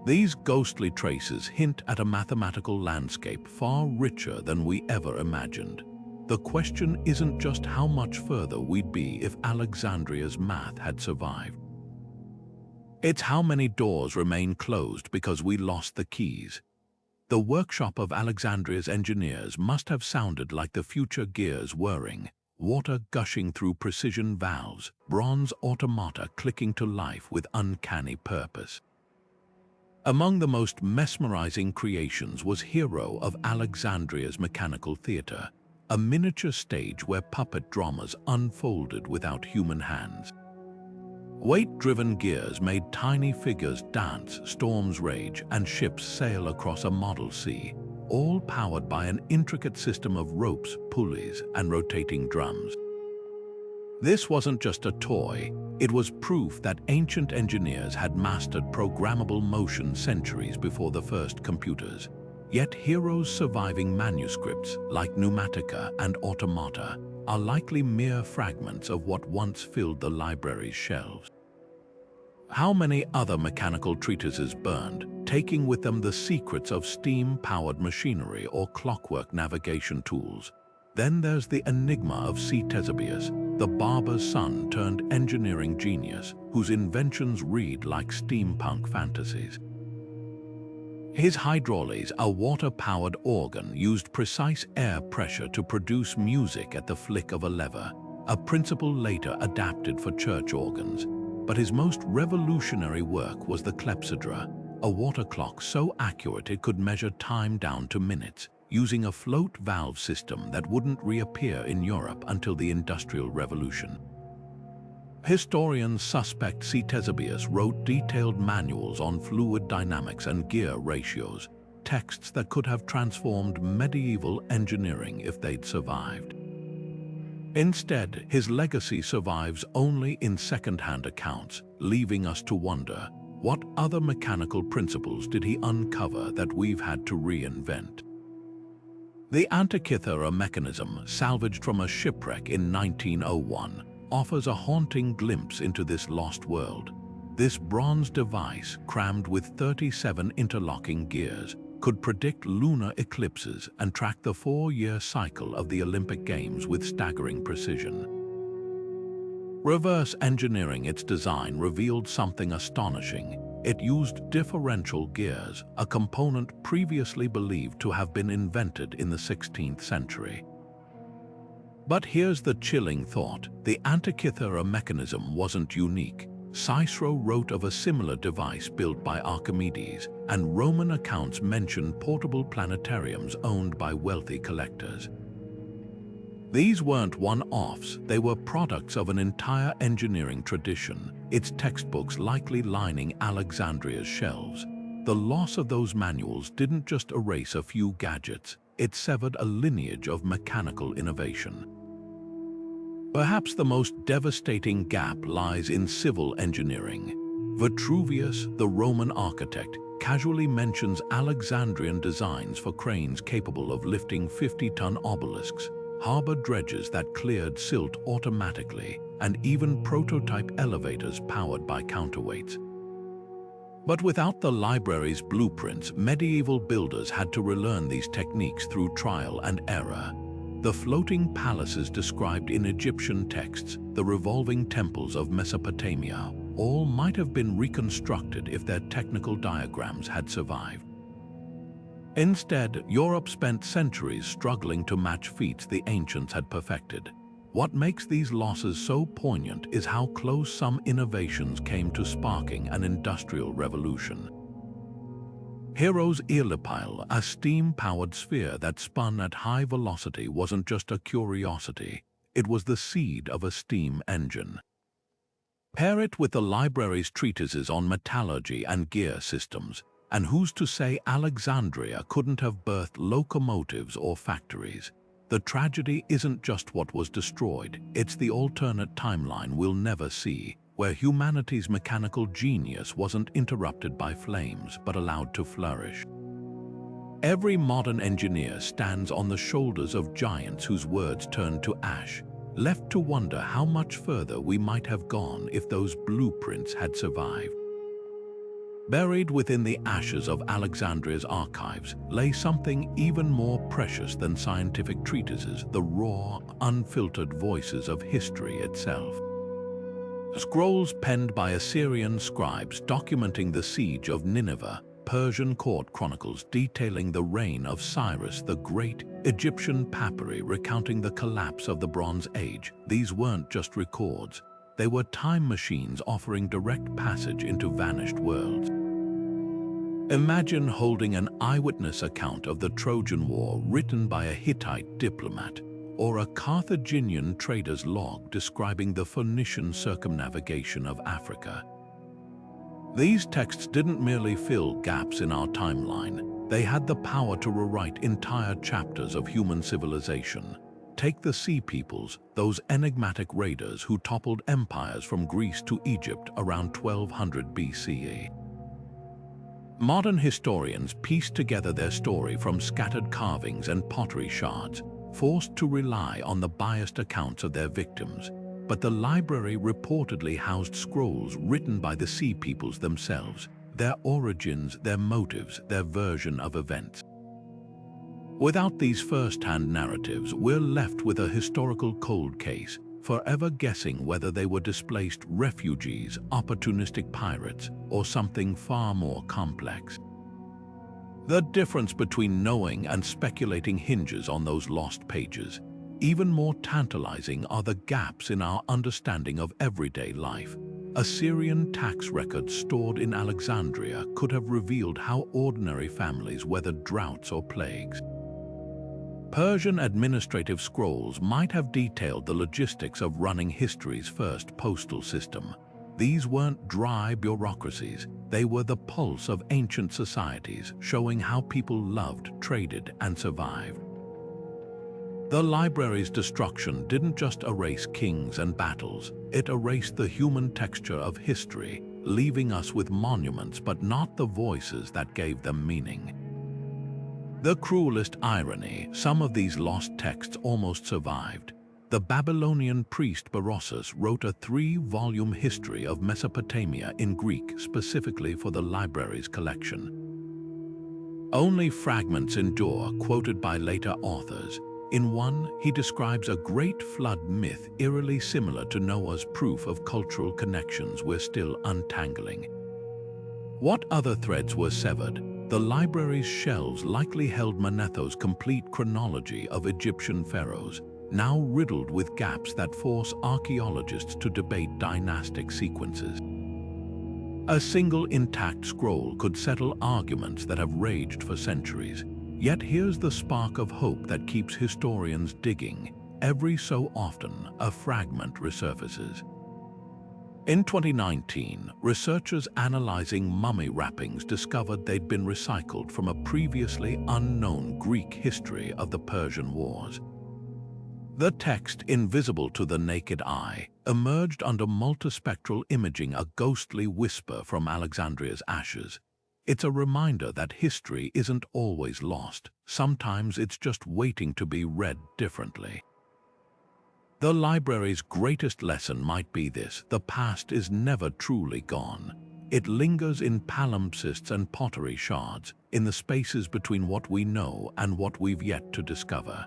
These ghostly traces hint at a mathematical landscape far richer than we ever imagined. The question isn't just how much further we'd be if Alexandria's math had survived. It's how many doors remain closed because we lost the keys. The workshop of Alexandria's engineers must have sounded like the future gears whirring, water gushing through precision valves, bronze automata clicking to life with uncanny purpose. Among the most mesmerizing creations was Hero of Alexandria's mechanical theater, a miniature stage where puppet dramas unfolded without human hands. Weight-driven gears made tiny figures dance, storms rage, and ships sail across a model sea, all powered by an intricate system of ropes, pulleys, and rotating drums. This wasn't just a toy, it was proof that ancient engineers had mastered programmable motion centuries before the first computers. Yet Hero's surviving manuscripts, like Pneumatica and Automata, are likely mere fragments of what once filled the library's shelves. How many other mechanical treatises burned, taking with them the secrets of steam-powered machinery or clockwork navigation tools? Then there's the enigma of Ctesibius, the barber's son turned engineering genius, whose inventions read like steampunk fantasies. His hydraules, a water-powered organ, used precise air pressure to produce music at the flick of a lever, a principle later adapted for church organs. But his most revolutionary work was the clepsydra, a water clock so accurate it could measure time down to minutes, using a float valve system that wouldn't reappear in Europe until the Industrial Revolution. Historians suspect Ctesibius wrote detailed manuals on fluid dynamics and gear ratios, texts that could have transformed medieval engineering if they'd survived. Instead, his legacy survives only in second-hand accounts, leaving us to wonder, what other mechanical principles did he uncover that we've had to reinvent? The Antikythera mechanism, salvaged from a shipwreck in 1901, offers a haunting glimpse into this lost world. This bronze device, crammed with 37 interlocking gears, could predict lunar eclipses and track the 4-year cycle of the Olympic Games with staggering precision. Reverse engineering its design revealed something astonishing. It used differential gears, a component previously believed to have been invented in the 16th century. But here's the chilling thought: the Antikythera mechanism wasn't unique. Cicero wrote of a similar device built by Archimedes, and Roman accounts mention portable planetariums owned by wealthy collectors. These weren't one-offs, they were products of an entire engineering tradition, its textbooks likely lining Alexandria's shelves. The loss of those manuals didn't just erase a few gadgets, it severed a lineage of mechanical innovation. Perhaps the most devastating gap lies in civil engineering. Vitruvius, the Roman architect, casually mentions Alexandrian designs for cranes capable of lifting 50-ton obelisks, harbor dredges that cleared silt automatically, and even prototype elevators powered by counterweights. But without the library's blueprints, medieval builders had to relearn these techniques through trial and error. The floating palaces described in Egyptian texts, the revolving temples of Mesopotamia, all might have been reconstructed if their technical diagrams had survived. Instead, Europe spent centuries struggling to match feats the ancients had perfected. What makes these losses so poignant is how close some innovations came to sparking an industrial revolution. Hero's Eolipile, a steam-powered sphere that spun at high velocity, wasn't just a curiosity, it was the seed of a steam engine. Pair it with the library's treatises on metallurgy and gear systems, and who's to say Alexandria couldn't have birthed locomotives or factories? The tragedy isn't just what was destroyed, it's the alternate timeline we'll never see, where humanity's mechanical genius wasn't interrupted by flames but allowed to flourish. Every modern engineer stands on the shoulders of giants whose words turned to ash, left to wonder how much further we might have gone if those blueprints had survived. Buried within the ashes of Alexandria's archives lay something even more precious than scientific treatises: the raw, unfiltered voices of history itself. Scrolls penned by Assyrian scribes documenting the siege of Nineveh, Persian court chronicles detailing the reign of Cyrus the Great, Egyptian papyri recounting the collapse of the Bronze Age. These weren't just records, they were time machines offering direct passage into vanished worlds. Imagine holding an eyewitness account of the Trojan War written by a Hittite diplomat, or a Carthaginian trader's log describing the Phoenician circumnavigation of Africa. These texts didn't merely fill gaps in our timeline, they had the power to rewrite entire chapters of human civilization. Take the Sea Peoples, those enigmatic raiders who toppled empires from Greece to Egypt around 1200 BCE. Modern historians piece together their story from scattered carvings and pottery shards, forced to rely on the biased accounts of their victims. But the library reportedly housed scrolls written by the Sea Peoples themselves, their origins, their motives, their version of events. Without these first-hand narratives, we're left with a historical cold case, forever guessing whether they were displaced refugees, opportunistic pirates, or something far more complex. The difference between knowing and speculating hinges on those lost pages. Even more tantalizing are the gaps in our understanding of everyday life. Assyrian tax records stored in Alexandria could have revealed how ordinary families weathered droughts or plagues. Persian administrative scrolls might have detailed the logistics of running history's first postal system. These weren't dry bureaucracies, they were the pulse of ancient societies, showing how people loved, traded, and survived. The library's destruction didn't just erase kings and battles, it erased the human texture of history, leaving us with monuments but not the voices that gave them meaning. The cruelest irony, some of these lost texts almost survived. The Babylonian priest Berossus wrote a 3-volume history of Mesopotamia in Greek specifically for the library's collection. Only fragments endure, quoted by later authors. In one, he describes a great flood myth eerily similar to Noah's proof of cultural connections we're still untangling. What other threads were severed? The library's shelves likely held Manetho's complete chronology of Egyptian pharaohs, now riddled with gaps that force archaeologists to debate dynastic sequences. A single intact scroll could settle arguments that have raged for centuries. Yet here's the spark of hope that keeps historians digging. Every so often, a fragment resurfaces. In 2019, researchers analyzing mummy wrappings discovered they'd been recycled from a previously unknown Greek history of the Persian Wars. The text, invisible to the naked eye, emerged under multispectral imaging, a ghostly whisper from Alexandria's ashes. It's a reminder that history isn't always lost. Sometimes it's just waiting to be read differently. The library's greatest lesson might be this: the past is never truly gone. It lingers in palimpsests and pottery shards, in the spaces between what we know and what we've yet to discover.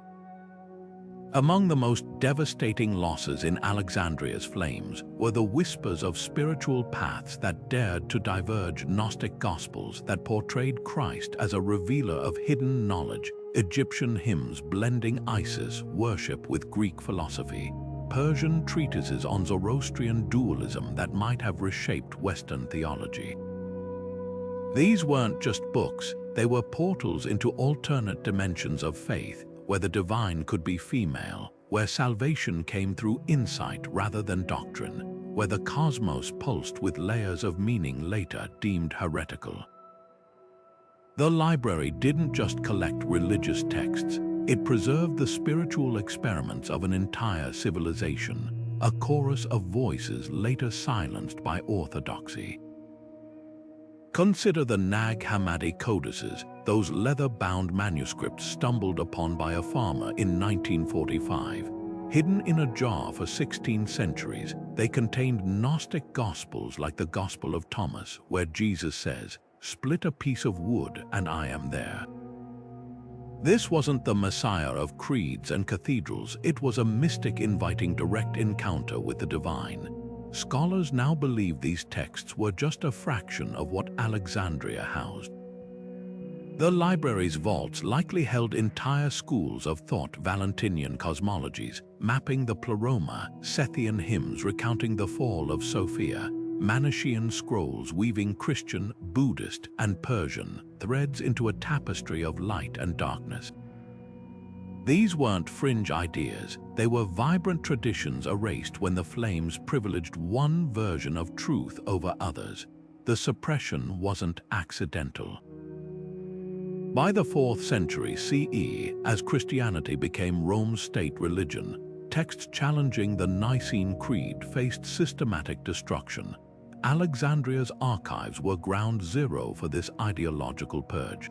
Among the most devastating losses in Alexandria's flames were the whispers of spiritual paths that dared to diverge, Gnostic gospels that portrayed Christ as a revealer of hidden knowledge, Egyptian hymns blending Isis worship with Greek philosophy, Persian treatises on Zoroastrian dualism that might have reshaped Western theology. These weren't just books, they were portals into alternate dimensions of faith, where the divine could be female, where salvation came through insight rather than doctrine, where the cosmos pulsed with layers of meaning later deemed heretical. The library didn't just collect religious texts, it preserved the spiritual experiments of an entire civilization, a chorus of voices later silenced by orthodoxy. Consider the Nag Hammadi codices, those leather-bound manuscripts stumbled upon by a farmer in 1945. Hidden in a jar for 16 centuries, they contained Gnostic gospels like the Gospel of Thomas, where Jesus says, "Split a piece of wood and I am there." This wasn't the Messiah of creeds and cathedrals, it was a mystic inviting direct encounter with the divine. scholars now believe these texts were just a fraction of what Alexandria housed. The library's vaults likely held entire schools of thought, Valentinian cosmologies, mapping the Pleroma, Sethian hymns recounting the fall of Sophia, Manichaean scrolls weaving Christian, Buddhist, and Persian threads into a tapestry of light and darkness. These weren't fringe ideas, they were vibrant traditions erased when the flames privileged one version of truth over others. The suppression wasn't accidental. By the 4th century CE, as Christianity became Rome's state religion, texts challenging the Nicene Creed faced systematic destruction. Alexandria's archives were ground zero for this ideological purge.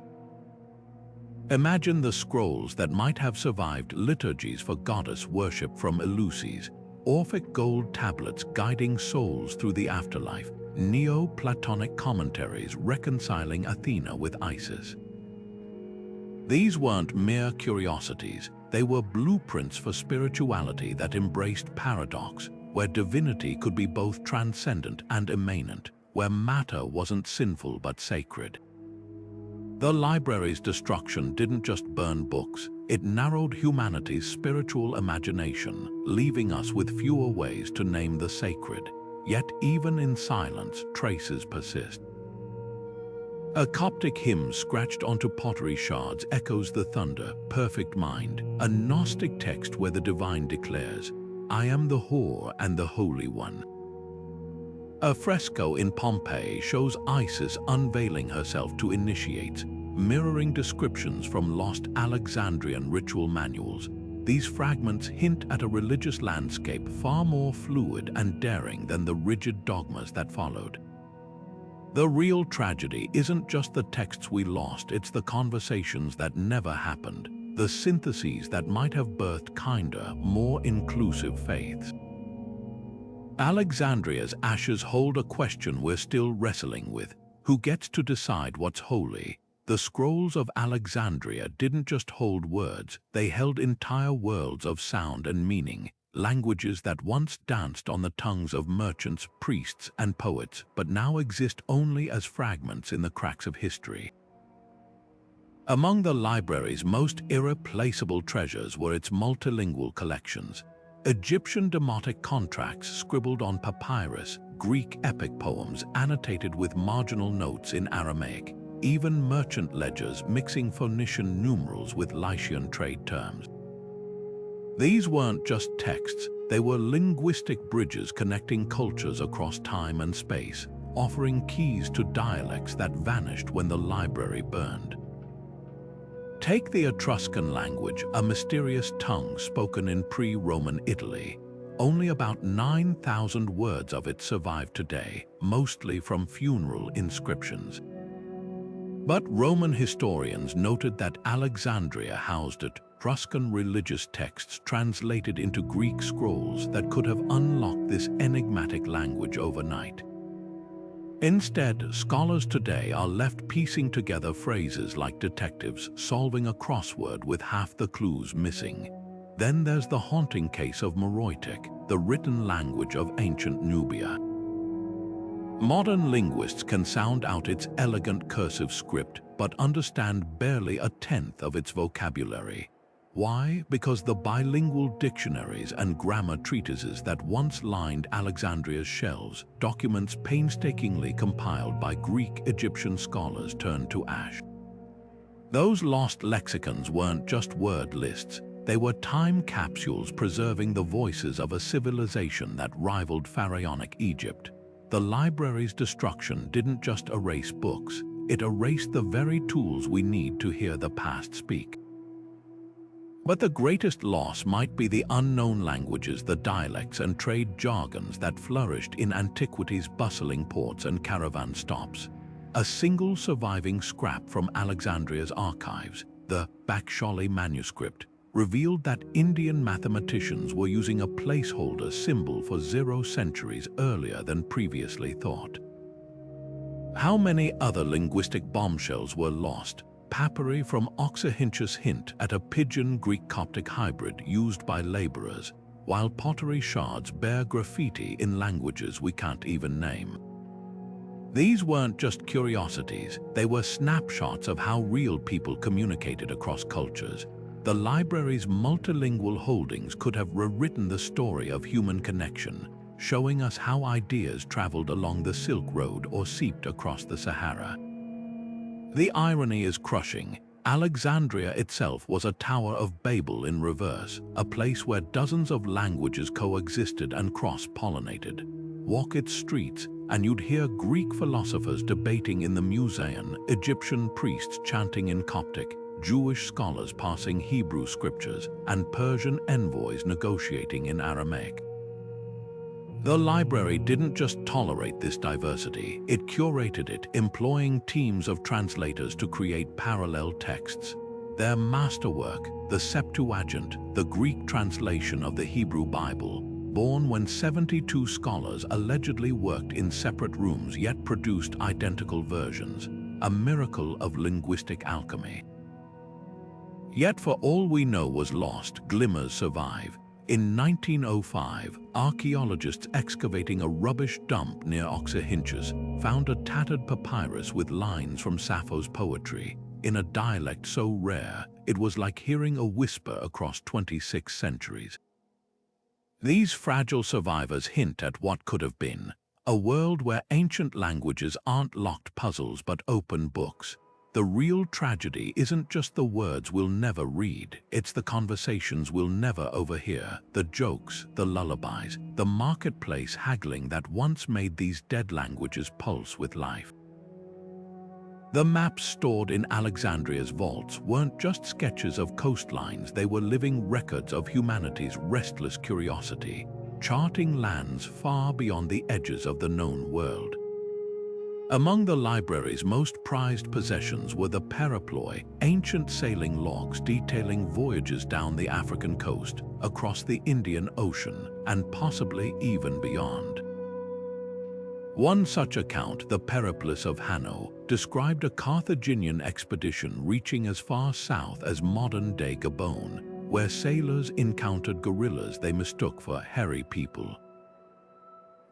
Imagine the scrolls that might have survived liturgies for goddess worship from Eleusis, Orphic gold tablets guiding souls through the afterlife, Neo-Platonic commentaries reconciling Athena with Isis. These weren't mere curiosities, they were blueprints for spirituality that embraced paradox, where divinity could be both transcendent and immanent, where matter wasn't sinful but sacred. The library's destruction didn't just burn books, it narrowed humanity's spiritual imagination, leaving us with fewer ways to name the sacred. Yet even in silence, traces persist. A Coptic hymn scratched onto pottery shards echoes the thunder, perfect mind, a Gnostic text where the divine declares, "I am the whore and the holy one." A fresco in Pompeii shows Isis unveiling herself to initiates, mirroring descriptions from lost Alexandrian ritual manuals. These fragments hint at a religious landscape far more fluid and daring than the rigid dogmas that followed. The real tragedy isn't just the texts we lost, it's the conversations that never happened, the syntheses that might have birthed kinder, more inclusive faiths. Alexandria's ashes hold a question we're still wrestling with. Who gets to decide what's holy? The scrolls of Alexandria didn't just hold words, they held entire worlds of sound and meaning, languages that once danced on the tongues of merchants, priests, and poets, but now exist only as fragments in the cracks of history. Among the library's most irreplaceable treasures were its multilingual collections. Egyptian demotic contracts scribbled on papyrus, Greek epic poems annotated with marginal notes in Aramaic, even merchant ledgers mixing Phoenician numerals with Lycian trade terms. These weren't just texts, they were linguistic bridges connecting cultures across time and space, offering keys to dialects that vanished when the library burned. Take the Etruscan language, a mysterious tongue spoken in pre-Roman Italy. Only about 9,000 words of it survive today, mostly from funeral inscriptions. But Roman historians noted that Alexandria housed Etruscan religious texts translated into Greek scrolls that could have unlocked this enigmatic language overnight. Instead, scholars today are left piecing together phrases like detectives solving a crossword with half the clues missing. Then there's the haunting case of Meroitic, the written language of ancient Nubia. Modern linguists can sound out its elegant cursive script, but understand barely a tenth of its vocabulary. Why? Because the bilingual dictionaries and grammar treatises that once lined Alexandria's shelves, documents painstakingly compiled by Greek-Egyptian scholars, turned to ash. Those lost lexicons weren't just word lists, they were time capsules preserving the voices of a civilization that rivaled pharaonic Egypt. The library's destruction didn't just erase books, it erased the very tools we need to hear the past speak. But the greatest loss might be the unknown languages, the dialects and trade jargons that flourished in antiquity's bustling ports and caravan stops. A single surviving scrap from Alexandria's archives, the Bakshali manuscript, revealed that Indian mathematicians were using a placeholder symbol for 0 centuries earlier than previously thought. How many other linguistic bombshells were lost? Papyri from Oxyrhynchus hint at a Pidgin Greek Coptic hybrid used by laborers. while pottery shards bear graffiti in languages we can't even name. These weren't just curiosities, they were snapshots of how real people communicated across cultures. The library's multilingual holdings could have rewritten the story of human connection, showing us how ideas traveled along the Silk Road or seeped across the Sahara. The irony is crushing. Alexandria itself was a Tower of Babel in reverse, a place where dozens of languages coexisted and cross-pollinated. Walk its streets, and you'd hear Greek philosophers debating in the Musaean, Egyptian priests chanting in Coptic, Jewish scholars passing Hebrew scriptures, and Persian envoys negotiating in Aramaic. The library didn't just tolerate this diversity, it curated it, employing teams of translators to create parallel texts. Their masterwork, the Septuagint, the Greek translation of the Hebrew Bible, born when 72 scholars allegedly worked in separate rooms yet produced identical versions, a miracle of linguistic alchemy. Yet for all we know was lost, glimmers survive. In 1905, archaeologists excavating a rubbish dump near Oxyrhynchus found a tattered papyrus with lines from Sappho's poetry, in a dialect so rare it was like hearing a whisper across 26 centuries. These fragile survivors hint at what could have been, a world where ancient languages aren't locked puzzles but open books. The real tragedy isn't just the words we'll never read, it's the conversations we'll never overhear, the jokes, the lullabies, the marketplace haggling that once made these dead languages pulse with life. The maps stored in Alexandria's vaults weren't just sketches of coastlines, they were living records of humanity's restless curiosity, charting lands far beyond the edges of the known world. Among the library's most prized possessions were the periploi, ancient sailing logs detailing voyages down the African coast, across the Indian Ocean, and possibly even beyond. One such account, the Periplus of Hanno, described a Carthaginian expedition reaching as far south as modern-day Gabon, where sailors encountered gorillas they mistook for hairy people.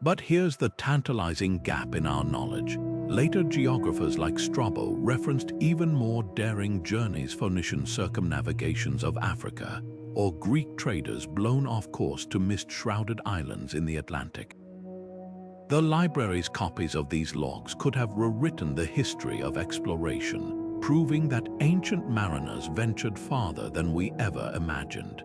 But here's the tantalizing gap in our knowledge. Later geographers like Strabo referenced even more daring journeys, Phoenician circumnavigations of Africa, or Greek traders blown off course to mist-shrouded islands in the Atlantic. The library's copies of these logs could have rewritten the history of exploration, proving that ancient mariners ventured farther than we ever imagined.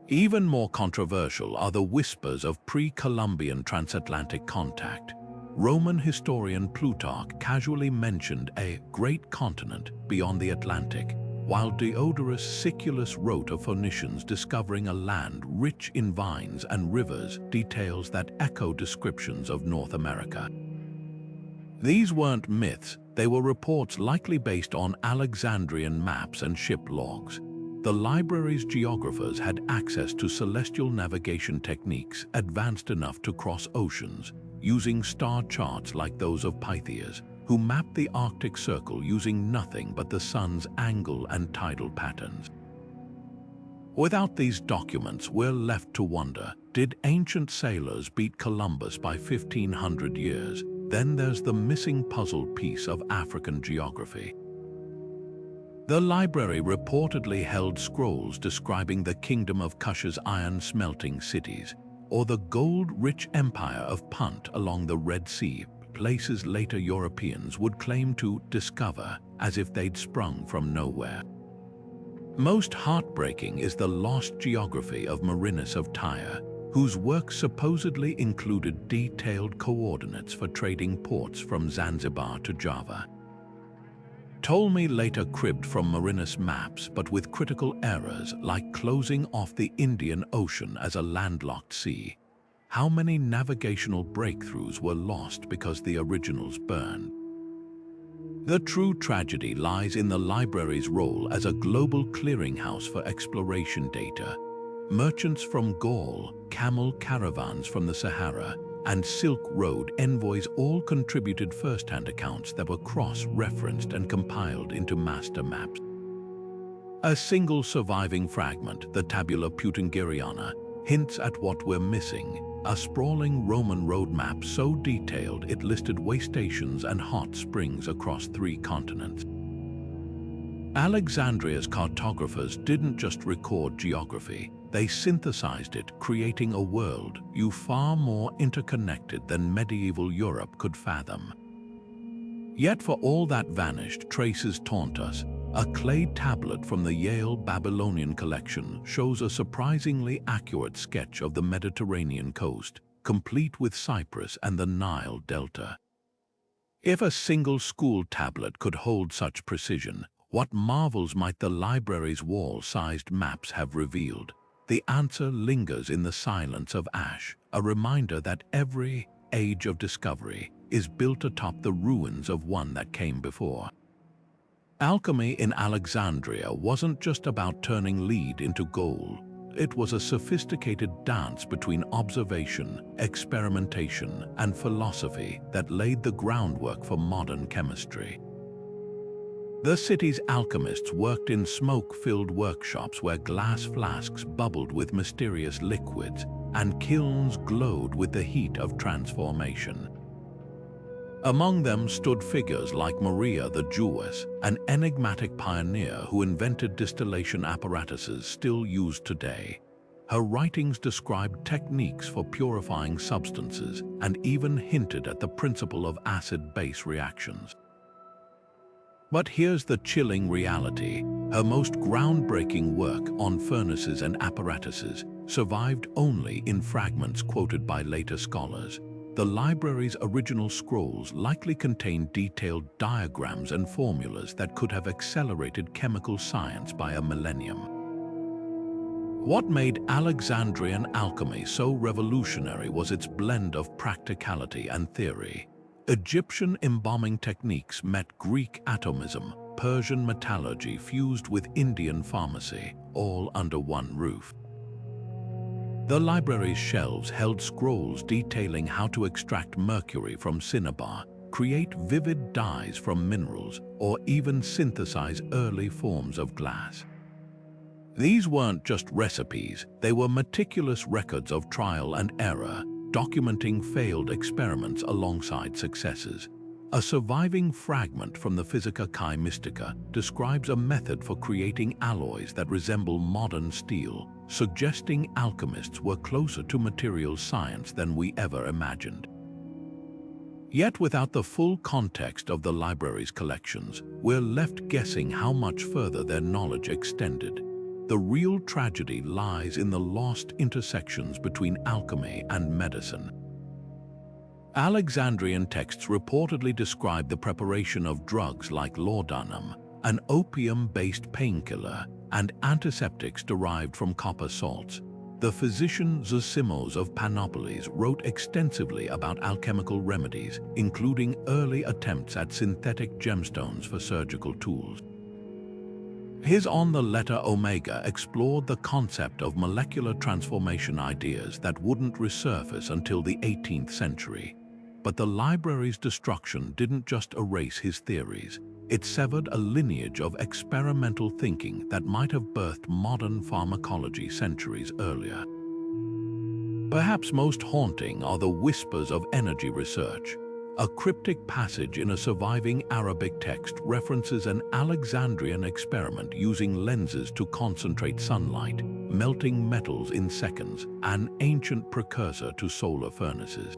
Even more controversial are the whispers of pre-Columbian transatlantic contact. Roman historian Plutarch casually mentioned a great continent beyond the Atlantic, while Diodorus Siculus wrote of Phoenicians discovering a land rich in vines and rivers, details that echo descriptions of North America. These weren't myths, they were reports likely based on Alexandrian maps and ship logs. The library's geographers had access to celestial navigation techniques advanced enough to cross oceans, using star charts like those of Pytheas, who mapped the Arctic Circle using nothing but the sun's angle and tidal patterns. Without these documents, we're left to wonder, did ancient sailors beat Columbus by 1,500 years? Then there's the missing puzzle piece of African geography. The library reportedly held scrolls describing the kingdom of Kush's iron-smelting cities, or the gold-rich empire of Punt along the Red Sea, places later Europeans would claim to discover as if they'd sprung from nowhere. Most heartbreaking is the lost geography of Marinus of Tyre, whose work supposedly included detailed coordinates for trading ports from Zanzibar to Java. Ptolemy later cribbed from Marinus maps, but with critical errors like closing off the Indian Ocean as a landlocked sea. How many navigational breakthroughs were lost because the originals burned? The true tragedy lies in the library's role as a global clearinghouse for exploration data. Merchants from Gaul, camel caravans from the Sahara, and Silk Road envoys all contributed first-hand accounts that were cross-referenced and compiled into master maps. A single surviving fragment, the Tabula Peutingeriana, hints at what we're missing. A sprawling Roman road map so detailed it listed way stations and hot springs across 3 continents. Alexandria's cartographers didn't just record geography, they synthesized it, creating a world far more interconnected than medieval Europe could fathom. Yet for all that vanished, traces taunt us. A clay tablet from the Yale Babylonian collection shows a surprisingly accurate sketch of the Mediterranean coast, complete with Cyprus and the Nile Delta. If a single school tablet could hold such precision, what marvels might the library's wall-sized maps have revealed? The answer lingers in the silence of ash, a reminder that every age of discovery is built atop the ruins of one that came before. Alchemy in Alexandria wasn't just about turning lead into gold. It was a sophisticated dance between observation, experimentation, and philosophy that laid the groundwork for modern chemistry. The city's alchemists worked in smoke-filled workshops where glass flasks bubbled with mysterious liquids and kilns glowed with the heat of transformation. Among them stood figures like Maria the Jewess, an enigmatic pioneer who invented distillation apparatuses still used today. Her writings described techniques for purifying substances and even hinted at the principle of acid-base reactions. But here's the chilling reality. Her most groundbreaking work on furnaces and apparatuses survived only in fragments quoted by later scholars. The library's original scrolls likely contained detailed diagrams and formulas that could have accelerated chemical science by a millennium. What made Alexandrian alchemy so revolutionary was its blend of practicality and theory. Egyptian embalming techniques met Greek atomism, Persian metallurgy fused with Indian pharmacy, all under one roof. The library's shelves held scrolls detailing how to extract mercury from cinnabar, create vivid dyes from minerals, or even synthesize early forms of glass. These weren't just recipes, they were meticulous records of trial and error, documenting failed experiments alongside successes. A surviving fragment from the Physica Chi Mystica describes a method for creating alloys that resemble modern steel, suggesting alchemists were closer to materials science than we ever imagined. Yet without the full context of the library's collections, we're left guessing how much further their knowledge extended. The real tragedy lies in the lost intersections between alchemy and medicine. Alexandrian texts reportedly describe the preparation of drugs like laudanum, an opium-based painkiller, and antiseptics derived from copper salts. The physician Zosimos of Panopolis wrote extensively about alchemical remedies, including early attempts at synthetic gemstones for surgical tools. His On the Letter Omega explored the concept of molecular transformation ideas that wouldn't resurface until the 18th century. But the library's destruction didn't just erase his theories. It severed a lineage of experimental thinking that might have birthed modern pharmacology centuries earlier. Perhaps most haunting are the whispers of energy research. A cryptic passage in a surviving Arabic text references an Alexandrian experiment using lenses to concentrate sunlight, melting metals in seconds, an ancient precursor to solar furnaces.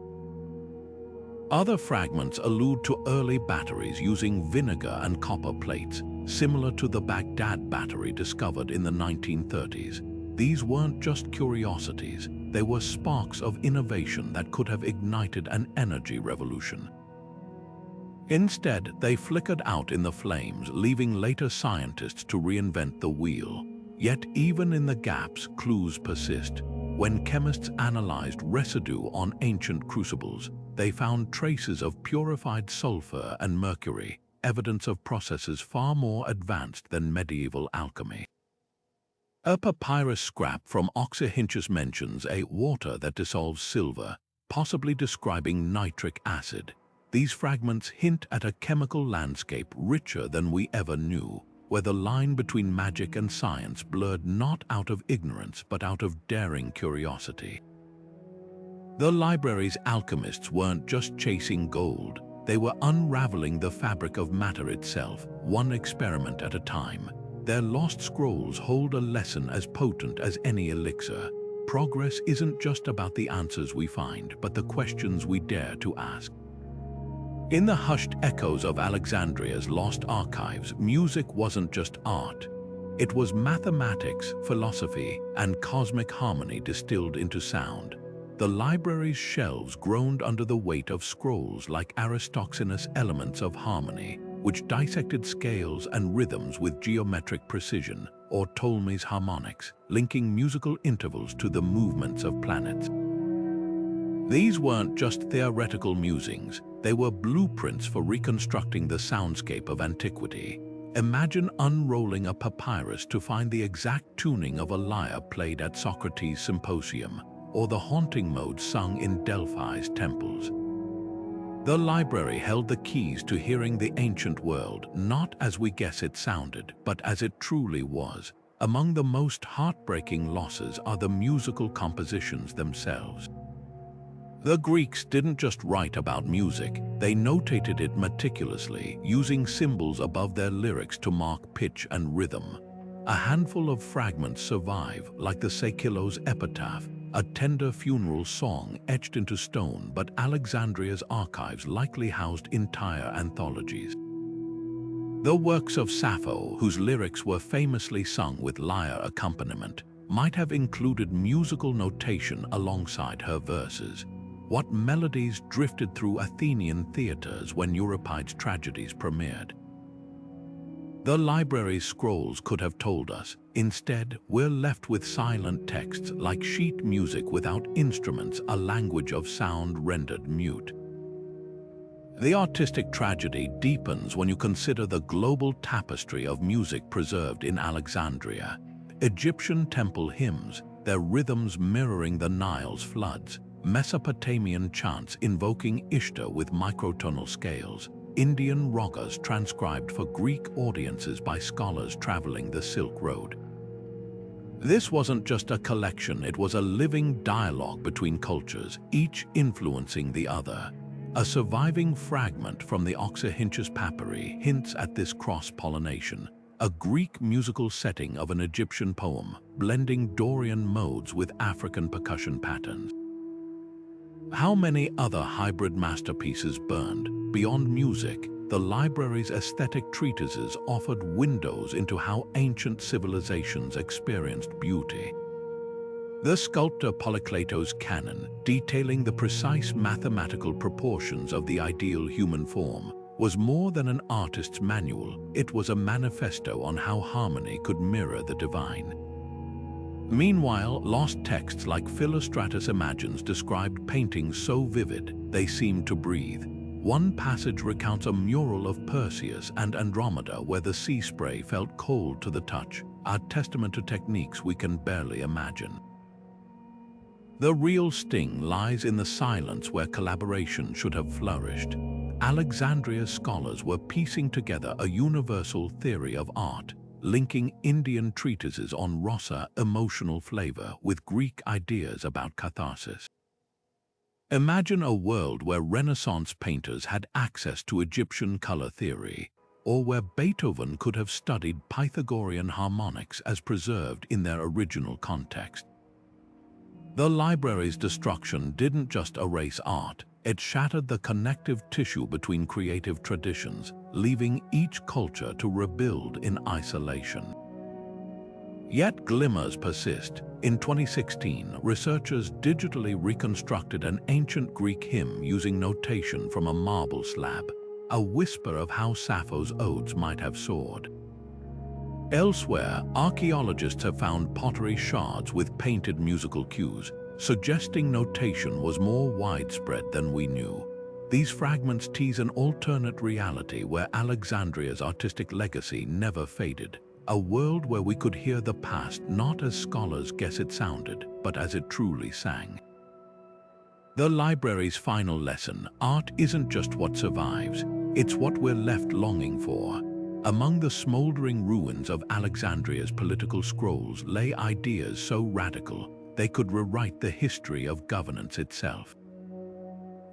Other fragments allude to early batteries using vinegar and copper plates, similar to the Baghdad battery discovered in the 1930s. These weren't just curiosities, they were sparks of innovation that could have ignited an energy revolution. Instead, they flickered out in the flames, leaving later scientists to reinvent the wheel. Yet even in the gaps, clues persist. When chemists analyzed residue on ancient crucibles, they found traces of purified sulfur and mercury, evidence of processes far more advanced than medieval alchemy. A papyrus scrap from Oxyrhynchus mentions a water that dissolves silver, possibly describing nitric acid. These fragments hint at a chemical landscape richer than we ever knew. where the line between magic and science blurred not out of ignorance but out of daring curiosity. The library's alchemists weren't just chasing gold, they were unraveling the fabric of matter itself, one experiment at a time. Their lost scrolls hold a lesson as potent as any elixir. Progress isn't just about the answers we find, but the questions we dare to ask. In the hushed echoes of Alexandria's lost archives, music wasn't just art. It was mathematics, philosophy, and cosmic harmony distilled into sound. The library's shelves groaned under the weight of scrolls like Aristochinus' Elements of Harmony, which dissected scales and rhythms with geometric precision, or Ptolemy's Harmonics, linking musical intervals to the movements of planets. These weren't just theoretical musings, they were blueprints for reconstructing the soundscape of antiquity. Imagine unrolling a papyrus to find the exact tuning of a lyre played at Socrates' symposium, or the haunting modes sung in Delphi's temples. The library held the keys to hearing the ancient world, not as we guess it sounded, but as it truly was. Among the most heartbreaking losses are the musical compositions themselves. The Greeks didn't just write about music, they notated it meticulously, using symbols above their lyrics to mark pitch and rhythm. A handful of fragments survive, like the Seikilos epitaph, a tender funeral song etched into stone, but Alexandria's archives likely housed entire anthologies. The works of Sappho, whose lyrics were famously sung with lyre accompaniment, might have included musical notation alongside her verses. What melodies drifted through Athenian theaters when Euripides' tragedies premiered? The library's scrolls could have told us. Instead, we're left with silent texts like sheet music without instruments, a language of sound rendered mute. The artistic tragedy deepens when you consider the global tapestry of music preserved in Alexandria. Egyptian temple hymns, their rhythms mirroring the Nile's floods, Mesopotamian chants invoking Ishtar with microtonal scales, Indian ragas transcribed for Greek audiences by scholars traveling the Silk Road. This wasn't just a collection, it was a living dialogue between cultures, each influencing the other. A surviving fragment from the Oxyrhynchus papyri hints at this cross-pollination, a Greek musical setting of an Egyptian poem, blending Dorian modes with African percussion patterns. How many other hybrid masterpieces burned? Beyond music, the library's aesthetic treatises offered windows into how ancient civilizations experienced beauty. The sculptor Polycleto's canon, detailing the precise mathematical proportions of the ideal human form, was more than an artist's manual, it was a manifesto on how harmony could mirror the divine. Meanwhile, lost texts like Philostratus Imagines described paintings so vivid they seemed to breathe. One passage recounts a mural of Perseus and Andromeda where the sea spray felt cold to the touch, a testament to techniques we can barely imagine. The real sting lies in the silence where collaboration should have flourished. Alexandria's scholars were piecing together a universal theory of art, linking Indian treatises on rasa, emotional flavor, with Greek ideas about catharsis. Imagine a world where Renaissance painters had access to Egyptian color theory, or where Beethoven could have studied Pythagorean harmonics as preserved in their original context. The library's destruction didn't just erase art, it shattered the connective tissue between creative traditions, leaving each culture to rebuild in isolation. Yet glimmers persist. In 2016, researchers digitally reconstructed an ancient Greek hymn using notation from a marble slab, a whisper of how Sappho's odes might have soared. Elsewhere, archaeologists have found pottery shards with painted musical cues, suggesting notation was more widespread than we knew. These fragments tease an alternate reality where Alexandria's artistic legacy never faded, a world where we could hear the past not as scholars guess it sounded, but as it truly sang. The library's final lesson: art isn't just what survives, it's what we're left longing for. Among the smoldering ruins of Alexandria's political scrolls lay ideas so radical they could rewrite the history of governance itself.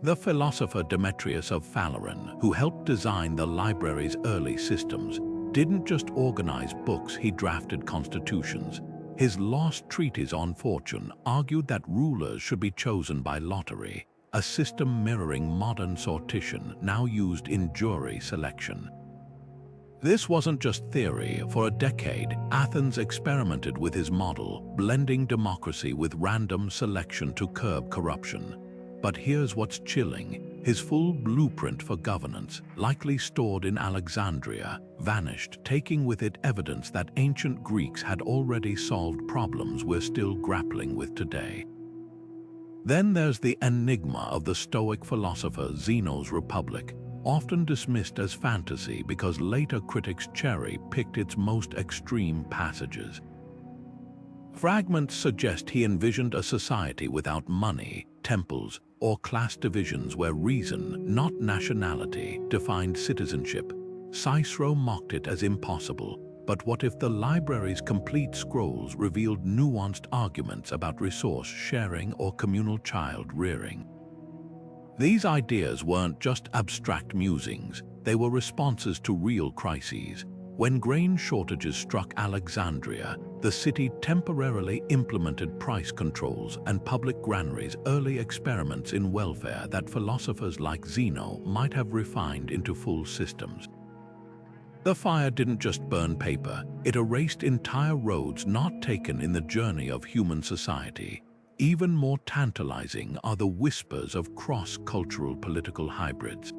The philosopher Democritus of Phaleron, who helped design the library's early systems, didn't just organize books, he drafted constitutions. His lost treatise on fortune argued that rulers should be chosen by lottery, a system mirroring modern sortition now used in jury selection. This wasn't just theory. For a decade, Athens experimented with his model, blending democracy with random selection to curb corruption. But here's what's chilling. His full blueprint for governance, likely stored in Alexandria, vanished, taking with it evidence that ancient Greeks had already solved problems we're still grappling with today. Then there's the enigma of the Stoic philosopher Zeno's Republic, often dismissed as fantasy because later critics cherry-picked its most extreme passages. Fragments suggest he envisioned a society without money, temples, or class divisions where reason, not nationality, defined citizenship. Cicero mocked it as impossible, but what if the library's complete scrolls revealed nuanced arguments about resource sharing or communal child rearing? These ideas weren't just abstract musings, they were responses to real crises. When grain shortages struck Alexandria, the city temporarily implemented price controls and public granaries, early experiments in welfare that philosophers like Zeno might have refined into full systems. The fire didn't just burn paper, it erased entire roads not taken in the journey of human society. Even more tantalizing are the whispers of cross-cultural political hybrids.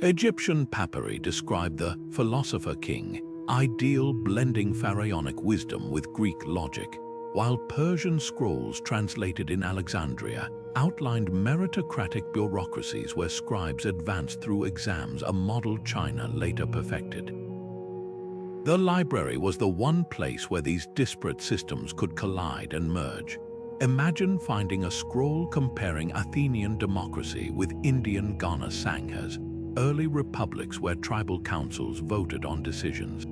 Egyptian papyri describe the philosopher king, ideal blending pharaonic wisdom with Greek logic, while Persian scrolls translated in Alexandria outlined meritocratic bureaucracies where scribes advanced through exams, a model China later perfected. The library was the one place where these disparate systems could collide and merge. Imagine finding a scroll comparing Athenian democracy with Indian Ghana Sanghas, early republics where tribal councils voted on decisions.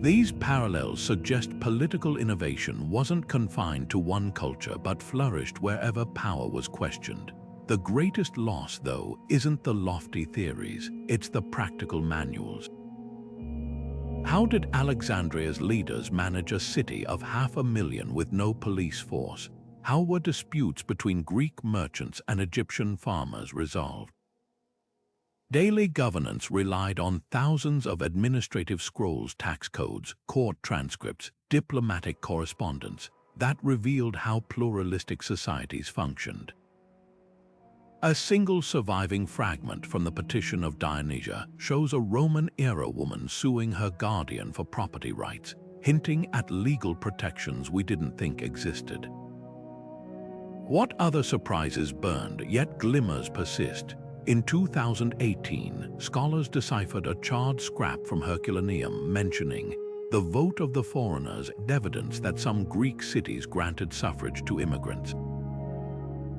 These parallels suggest political innovation wasn't confined to one culture but flourished wherever power was questioned. The greatest loss, though, isn't the lofty theories, it's the practical manuals. How did Alexandria's leaders manage a city of 500,000 with no police force? How were disputes between Greek merchants and Egyptian farmers resolved? Daily governance relied on thousands of administrative scrolls, tax codes, court transcripts, diplomatic correspondence that revealed how pluralistic societies functioned. A single surviving fragment from the petition of Dionysia shows a Roman-era woman suing her guardian for property rights, hinting at legal protections we didn't think existed. What other surprises burned, yet glimmers persist? In 2018, scholars deciphered a charred scrap from Herculaneum mentioning the vote of the foreigners, evidence that some Greek cities granted suffrage to immigrants.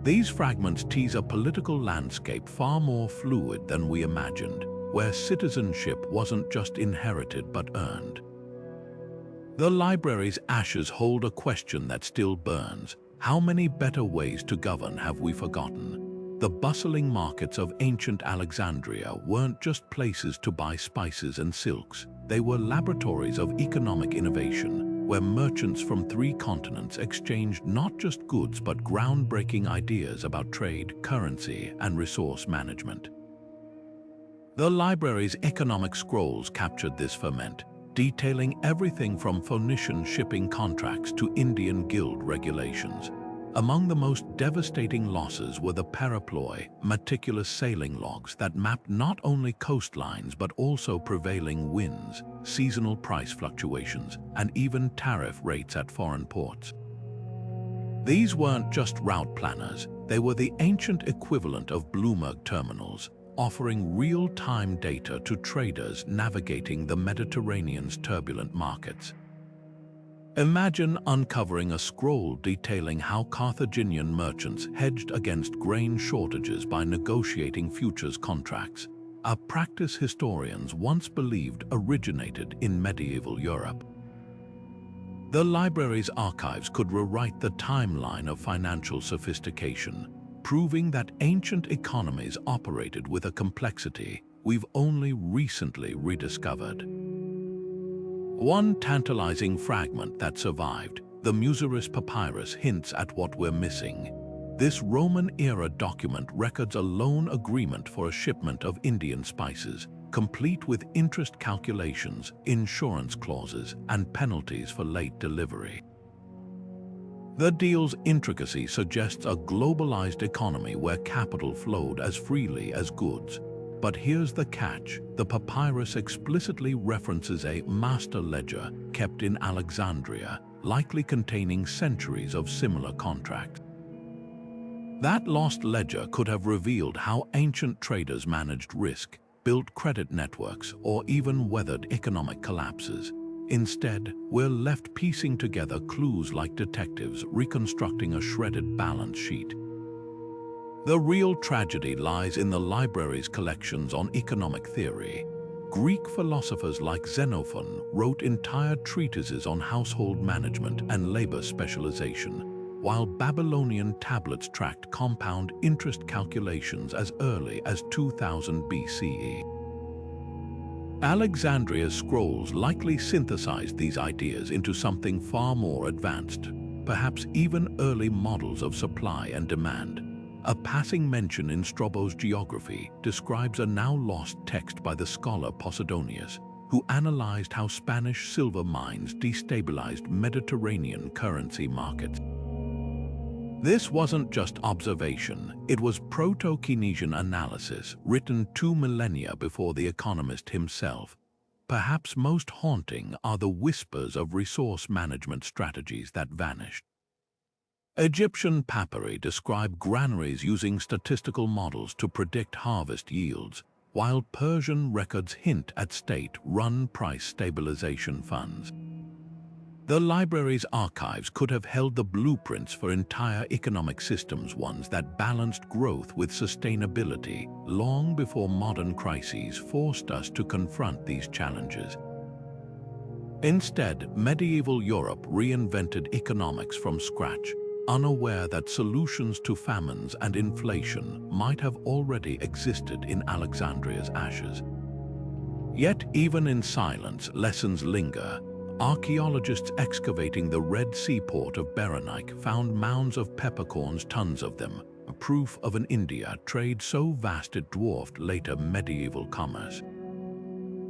These fragments tease a political landscape far more fluid than we imagined, where citizenship wasn't just inherited but earned. The library's ashes hold a question that still burns. How many better ways to govern have we forgotten? The bustling markets of ancient Alexandria weren't just places to buy spices and silks. They were laboratories of economic innovation, where merchants from 3 continents exchanged not just goods but groundbreaking ideas about trade, currency, and resource management. The library's economic scrolls captured this ferment, detailing everything from Phoenician shipping contracts to Indian guild regulations. Among the most devastating losses were the periploi, meticulous sailing logs that mapped not only coastlines but also prevailing winds, seasonal price fluctuations, and even tariff rates at foreign ports. These weren't just route planners, they were the ancient equivalent of Bloomberg terminals, offering real-time data to traders navigating the Mediterranean's turbulent markets. Imagine uncovering a scroll detailing how Carthaginian merchants hedged against grain shortages by negotiating futures contracts. a practice historians once believed originated in medieval Europe. The library's archives could rewrite the timeline of financial sophistication, proving that ancient economies operated with a complexity we've only recently rediscovered. One tantalizing fragment that survived, the Musaris Papyrus, hints at what we're missing. This Roman-era document records a loan agreement for a shipment of Indian spices, complete with interest calculations, insurance clauses, and penalties for late delivery. The deal's intricacy suggests a globalized economy where capital flowed as freely as goods. But here's the catch: the papyrus explicitly references a master ledger kept in Alexandria, likely containing centuries of similar contracts. That lost ledger could have revealed how ancient traders managed risk, built credit networks, or even weathered economic collapses. Instead, we're left piecing together clues like detectives reconstructing a shredded balance sheet. The real tragedy lies in the library's collections on economic theory. Greek philosophers like Xenophon wrote entire treatises on household management and labor specialization, while Babylonian tablets tracked compound interest calculations as early as 2000 BCE. Alexandria's scrolls likely synthesized these ideas into something far more advanced, perhaps even early models of supply and demand. A passing mention in Strabo's Geography describes a now-lost text by the scholar Posidonius, who analyzed how Spanish silver mines destabilized Mediterranean currency markets. This wasn't just observation, it was proto-Keynesian analysis written 2 millennia before the economist himself. Perhaps most haunting are the whispers of resource management strategies that vanished. Egyptian papyri describe granaries using statistical models to predict harvest yields, while Persian records hint at state-run price stabilization funds. The library's archives could have held the blueprints for entire economic systems, ones that balanced growth with sustainability, long before modern crises forced us to confront these challenges. Instead, medieval Europe reinvented economics from scratch, unaware that solutions to famines and inflation might have already existed in Alexandria's ashes. Yet, even in silence, lessons linger. Archaeologists excavating the Red Sea port of Berenike found mounds of peppercorns, tons of them, a proof of an India trade so vast it dwarfed later medieval commerce.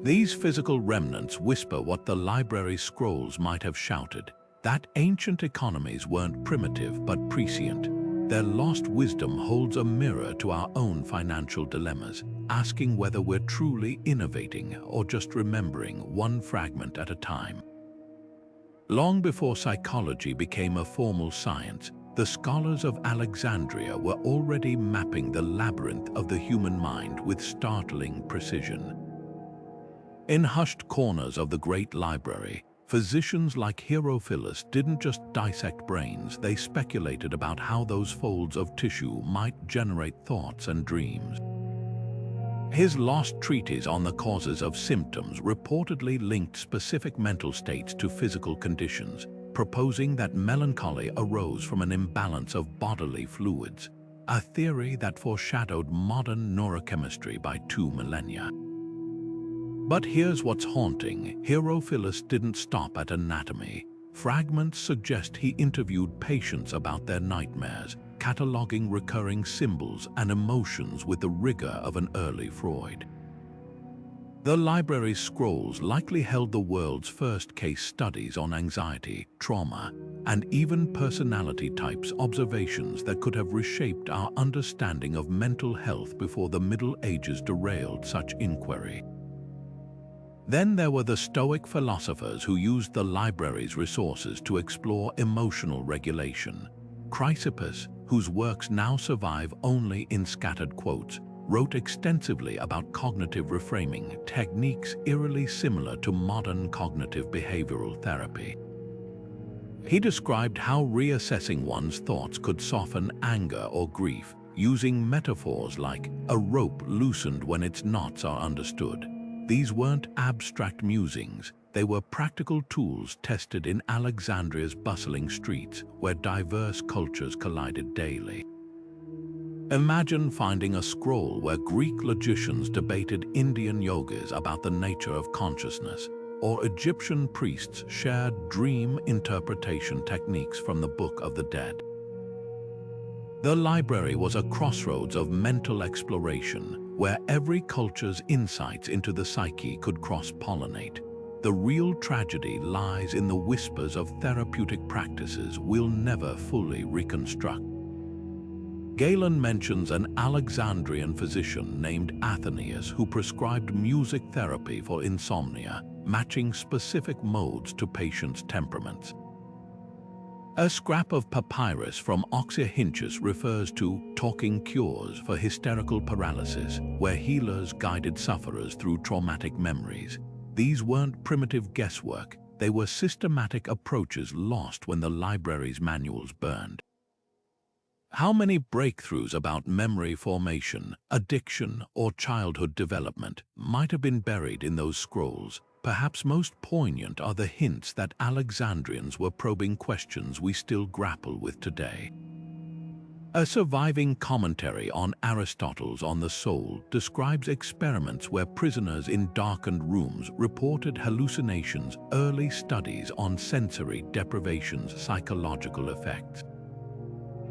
These physical remnants whisper what the library's scrolls might have shouted: that ancient economies weren't primitive but prescient. Their lost wisdom holds a mirror to our own financial dilemmas, asking whether we're truly innovating or just remembering one fragment at a time. Long before psychology became a formal science, the scholars of Alexandria were already mapping the labyrinth of the human mind with startling precision. In hushed corners of the great library, physicians like Herophilus didn't just dissect brains, they speculated about how those folds of tissue might generate thoughts and dreams. His lost treatise on the causes of symptoms reportedly linked specific mental states to physical conditions, proposing that melancholy arose from an imbalance of bodily fluids, a theory that foreshadowed modern neurochemistry by 2 millennia. But here's what's haunting: Herophilus didn't stop at anatomy. Fragments suggest he interviewed patients about their nightmares, cataloging recurring symbols and emotions with the rigor of an early Freud. The library's scrolls likely held the world's first case studies on anxiety, trauma, and even personality types, observations that could have reshaped our understanding of mental health before the Middle Ages derailed such inquiry. Then there were the Stoic philosophers who used the library's resources to explore emotional regulation. Chrysippus, whose works now survive only in scattered quotes, wrote extensively about cognitive reframing, techniques eerily similar to modern cognitive behavioral therapy. He described how reassessing one's thoughts could soften anger or grief, using metaphors like a rope loosened when its knots are understood. These weren't abstract musings, they were practical tools tested in Alexandria's bustling streets, where diverse cultures collided daily. Imagine finding a scroll where Greek logicians debated Indian yogis about the nature of consciousness, or Egyptian priests shared dream interpretation techniques from the Book of the Dead. The library was a crossroads of mental exploration, where every culture's insights into the psyche could cross-pollinate. The real tragedy lies in the whispers of therapeutic practices we'll never fully reconstruct. Galen mentions an Alexandrian physician named Athenaeus who prescribed music therapy for insomnia, matching specific modes to patients' temperaments. A scrap of papyrus from Oxyrhynchus refers to talking cures for hysterical paralysis, where healers guided sufferers through traumatic memories. These weren't primitive guesswork, they were systematic approaches lost when the library's manuals burned. How many breakthroughs about memory formation, addiction, or childhood development might have been buried in those scrolls? Perhaps most poignant are the hints that Alexandrians were probing questions we still grapple with today. A surviving commentary on Aristotle's On the Soul describes experiments where prisoners in darkened rooms reported hallucinations, early studies on sensory deprivation's psychological effects.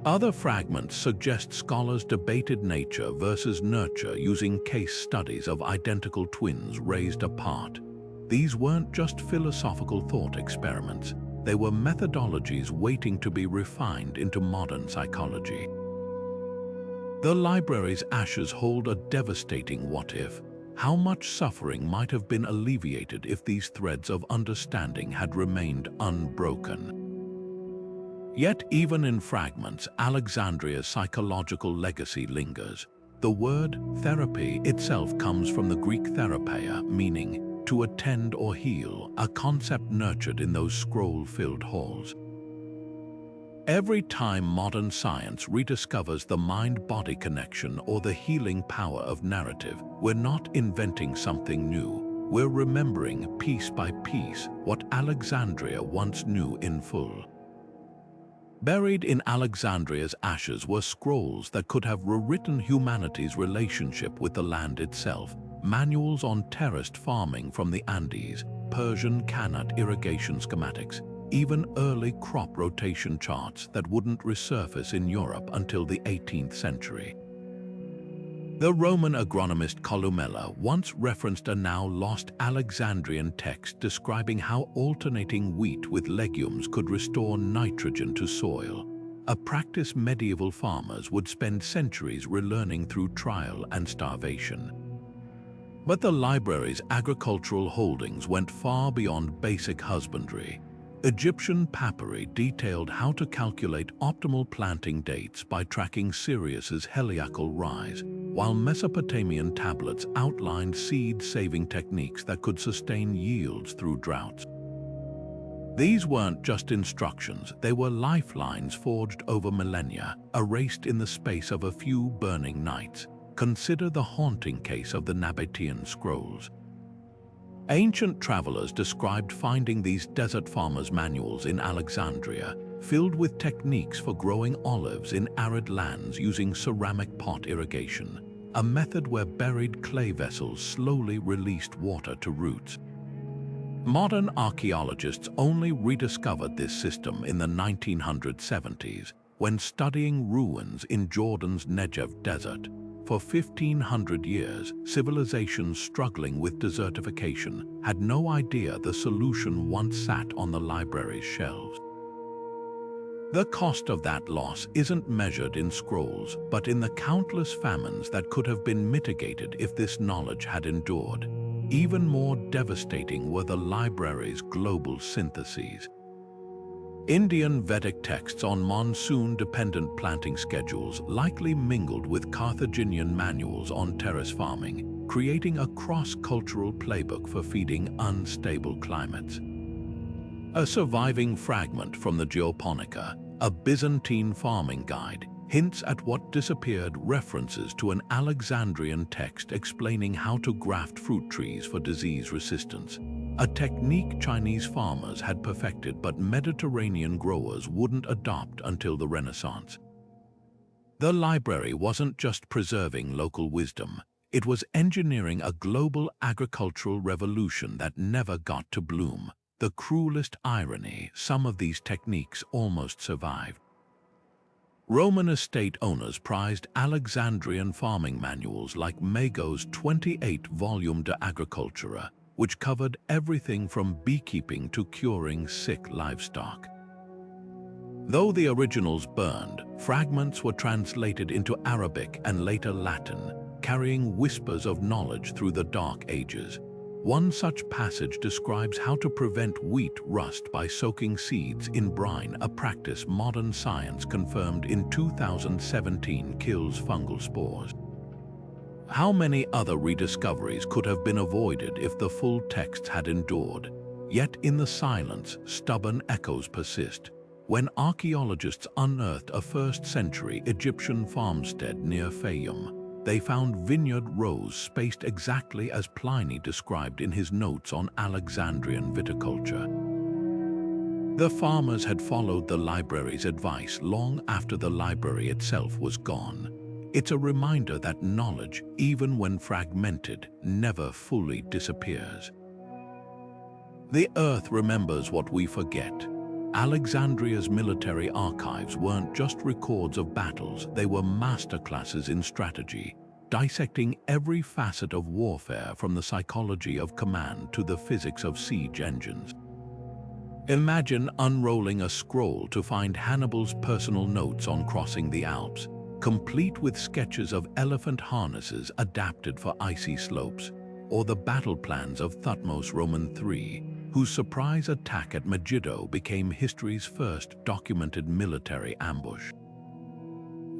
Other fragments suggest scholars debated nature versus nurture using case studies of identical twins raised apart. These weren't just philosophical thought experiments, they were methodologies waiting to be refined into modern psychology. The library's ashes hold a devastating what-if. How much suffering might have been alleviated if these threads of understanding had remained unbroken? Yet even in fragments, Alexandria's psychological legacy lingers. The word therapy itself comes from the Greek therapeia, meaning to attend or heal, a concept nurtured in those scroll-filled halls. Every time modern science rediscovers the mind-body connection or the healing power of narrative, we're not inventing something new. We're remembering piece by piece what Alexandria once knew in full. Buried in Alexandria's ashes were scrolls that could have rewritten humanity's relationship with the land itself, manuals on terraced farming from the Andes, Persian Kanat irrigation schematics, even early crop rotation charts that wouldn't resurface in Europe until the 18th century. The Roman agronomist Columella once referenced a now lost Alexandrian text describing how alternating wheat with legumes could restore nitrogen to soil, a practice medieval farmers would spend centuries relearning through trial and starvation. But the library's agricultural holdings went far beyond basic husbandry. Egyptian papyri detailed how to calculate optimal planting dates by tracking Sirius's heliacal rise, while Mesopotamian tablets outlined seed-saving techniques that could sustain yields through droughts. These weren't just instructions, they were lifelines forged over millennia, erased in the space of a few burning nights. Consider the haunting case of the Nabatean scrolls. Ancient travelers described finding these desert farmers' manuals in Alexandria, filled with techniques for growing olives in arid lands using ceramic pot irrigation, a method where buried clay vessels slowly released water to roots. Modern archaeologists only rediscovered this system in the 1970s when studying ruins in Jordan's Negev desert. For 1,500 years, civilizations struggling with desertification had no idea the solution once sat on the library's shelves. The cost of that loss isn't measured in scrolls, but in the countless famines that could have been mitigated if this knowledge had endured. Even more devastating were the library's global syntheses. Indian Vedic texts on monsoon-dependent planting schedules likely mingled with Carthaginian manuals on terrace farming, creating a cross-cultural playbook for feeding unstable climates. A surviving fragment from the Geoponica, a Byzantine farming guide, Hints at what disappeared references to an Alexandrian text explaining how to graft fruit trees for disease resistance, a technique Chinese farmers had perfected but Mediterranean growers wouldn't adopt until the Renaissance. The library wasn't just preserving local wisdom, it was engineering a global agricultural revolution that never got to bloom. The cruelest irony, some of these techniques almost survived. Roman estate owners prized Alexandrian farming manuals like Mago's 28-volume De Agricultura, which covered everything from beekeeping to curing sick livestock. Though the originals burned, fragments were translated into Arabic and later Latin, carrying whispers of knowledge through the Dark Ages. One such passage describes how to prevent wheat rust by soaking seeds in brine, a practice modern science confirmed in 2017 kills fungal spores. How many other rediscoveries could have been avoided if the full text had endured? Yet in the silence, stubborn echoes persist. When archaeologists unearthed a 1st-century Egyptian farmstead near Fayum, they found vineyard rows spaced exactly as Pliny described in his notes on Alexandrian viticulture. The farmers had followed the library's advice long after the library itself was gone. It's a reminder that knowledge, even when fragmented, never fully disappears. The earth remembers what we forget. Alexandria's military archives weren't just records of battles, they were masterclasses in strategy, dissecting every facet of warfare from the psychology of command to the physics of siege engines. Imagine unrolling a scroll to find Hannibal's personal notes on crossing the Alps, complete with sketches of elephant harnesses adapted for icy slopes, or the battle plans of Thutmose Roman III, whose surprise attack at Megiddo became history's first documented military ambush.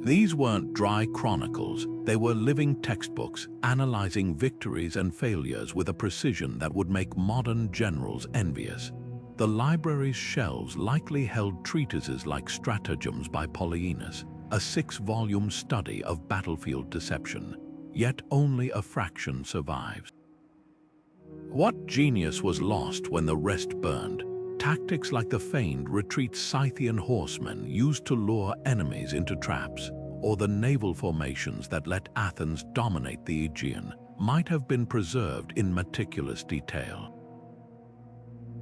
These weren't dry chronicles, they were living textbooks analyzing victories and failures with a precision that would make modern generals envious. The library's shelves likely held treatises like Stratagems by Polyaenus, a 6-volume study of battlefield deception, yet only a fraction survives. What genius was lost when the rest burned? Tactics like the feigned retreat Scythian horsemen used to lure enemies into traps, or the naval formations that let Athens dominate the Aegean, might have been preserved in meticulous detail.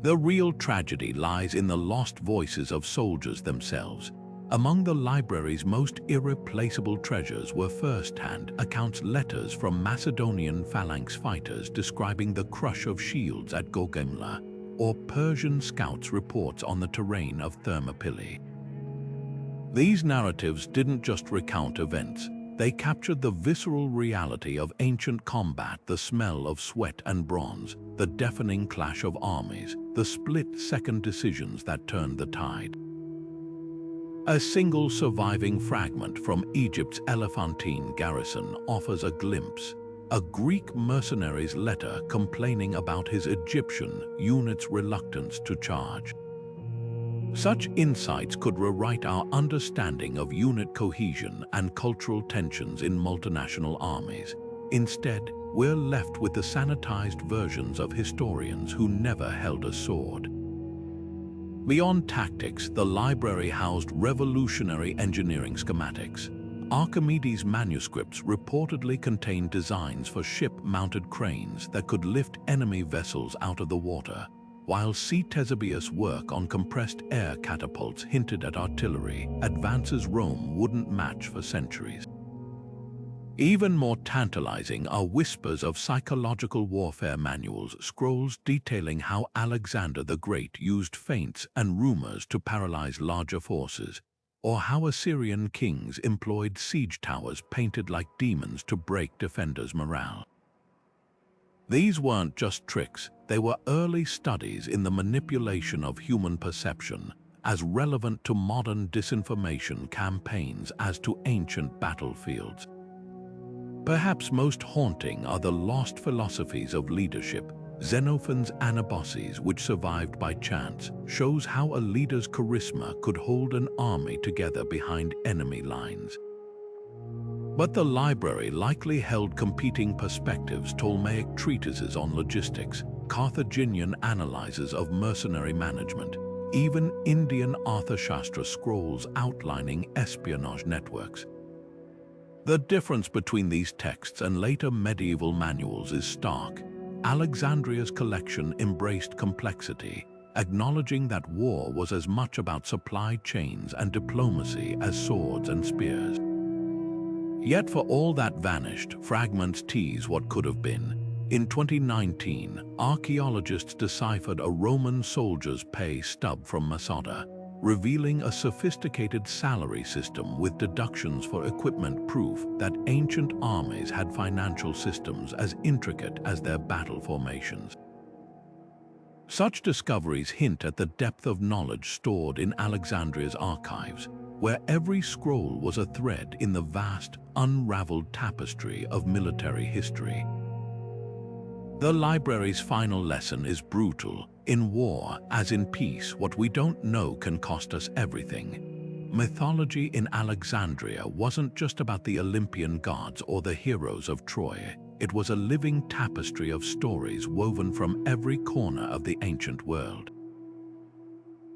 The real tragedy lies in the lost voices of soldiers themselves. Among the library's most irreplaceable treasures were first-hand accounts letters from Macedonian phalanx fighters describing the crush of shields at Gaugamela, or Persian scouts' reports on the terrain of Thermopylae. These narratives didn't just recount events, they captured the visceral reality of ancient combat, the smell of sweat and bronze, the deafening clash of armies, the split-second decisions that turned the tide. A single surviving fragment from Egypt's Elephantine garrison offers a glimpse, a Greek mercenary's letter complaining about his Egyptian unit's reluctance to charge. Such insights could rewrite our understanding of unit cohesion and cultural tensions in multinational armies. Instead, we're left with the sanitized versions of historians who never held a sword. Beyond tactics, the library housed revolutionary engineering schematics. Archimedes' manuscripts reportedly contained designs for ship-mounted cranes that could lift enemy vessels out of the water, while Ctesibius' work on compressed air catapults hinted at artillery, advances Rome wouldn't match for centuries. Even more tantalizing are whispers of psychological warfare manuals, scrolls detailing how Alexander the Great used feints and rumors to paralyze larger forces, or how Assyrian kings employed siege towers painted like demons to break defenders' morale. These weren't just tricks, they were early studies in the manipulation of human perception, as relevant to modern disinformation campaigns as to ancient battlefields. Perhaps most haunting are the lost philosophies of leadership, Xenophon's Anabosses, which survived by chance, shows how a leader's charisma could hold an army together behind enemy lines. But the library likely held competing perspectives: Ptolemaic treatises on logistics, Carthaginian analyses of mercenary management, even Indian Arthashastra scrolls outlining espionage networks. The difference between these texts and later medieval manuals is stark. Alexandria's collection embraced complexity, acknowledging that war was as much about supply chains and diplomacy as swords and spears. Yet for all that vanished, fragments tease what could have been. In 2019, archaeologists deciphered a Roman soldier's pay stub from Masada, revealing a sophisticated salary system with deductions for equipment, proof that ancient armies had financial systems as intricate as their battle formations. Such discoveries hint at the depth of knowledge stored in Alexandria's archives, where every scroll was a thread in the vast, unraveled tapestry of military history. The library's final lesson is brutal. In war, as in peace, what we don't know can cost us everything. Mythology in Alexandria wasn't just about the Olympian gods or the heroes of Troy. It was a living tapestry of stories woven from every corner of the ancient world.